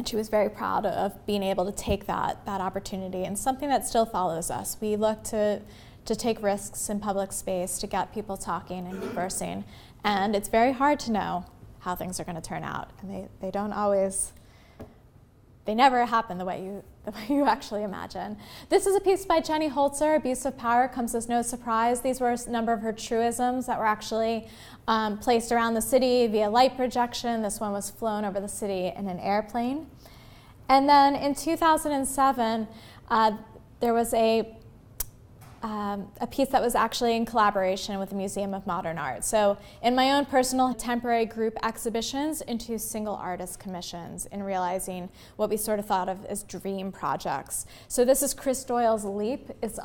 she was very proud of being able to take that opportunity, and something that still follows us. We look to take risks in public space to get people talking and conversing, and it's very hard to know how things are going to turn out, and they don't always. They never happen the way you actually imagine. This is a piece by Jenny Holzer, Abuse of Power Comes as No Surprise. These were a number of her truisms that were actually placed around the city via light projection. This one was flown over the city in an airplane. And then in 2007, there was a piece that was actually in collaboration with the Museum of Modern Art. So in my own personal temporary group exhibitions into single artist commissions in realizing what we sort of thought of as dream projects. So this is Chris Doyle's Leap. It's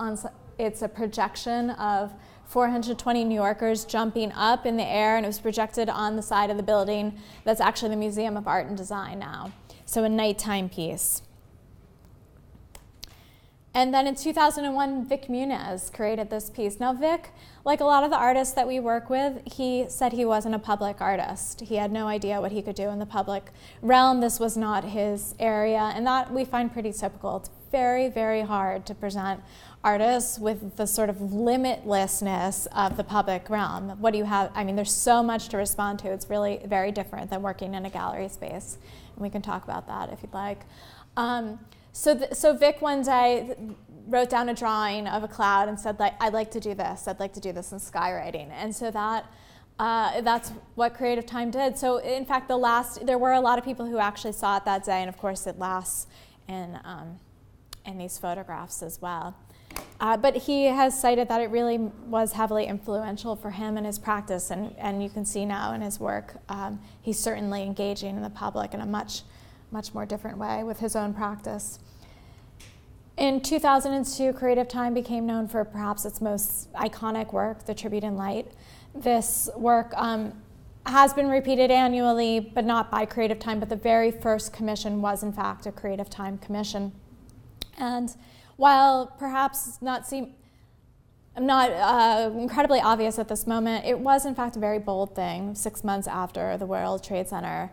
a projection of 420 New Yorkers jumping up in the air, and it was projected on the side of the building that's actually the Museum of Art and Design now. So a nighttime piece. And then in 2001, Vic Muniz created this piece. Now Vic, like a lot of the artists that we work with, he said he wasn't a public artist. He had no idea what he could do in the public realm. This was not his area, and that we find pretty typical. It's very, very hard to present artists with the sort of limitlessness of the public realm. What do you have? I mean, there's so much to respond to. It's really very different than working in a gallery space. And we can talk about that if you'd like. So Vic one day wrote down a drawing of a cloud and said, like, I'd like to do this. I'd like to do this in skywriting. And so that's what Creative Time did. So in fact, there were a lot of people who actually saw it that day, and of course it lasts in these photographs as well. But he has cited that it really was heavily influential for him in his practice, and you can see now in his work, he's certainly engaging in the public in a much more different way with his own practice. In 2002, Creative Time became known for perhaps its most iconic work, The Tribute in Light. This work has been repeated annually, but not by Creative Time, but the very first commission was in fact a Creative Time commission. And while perhaps not incredibly obvious at this moment, it was in fact a very bold thing 6 months after the World Trade Center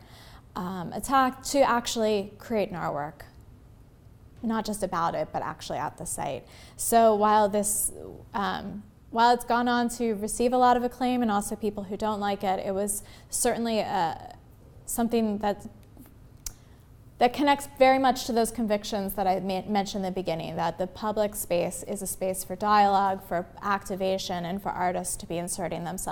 attack to actually create an artwork. Not just about it, but actually at the site. So while it's gone on to receive a lot of acclaim and also people who don't like it, it was certainly something that connects very much to those convictions that I mentioned in the beginning, that the public space is a space for dialogue, for activation, and for artists to be inserting themselves.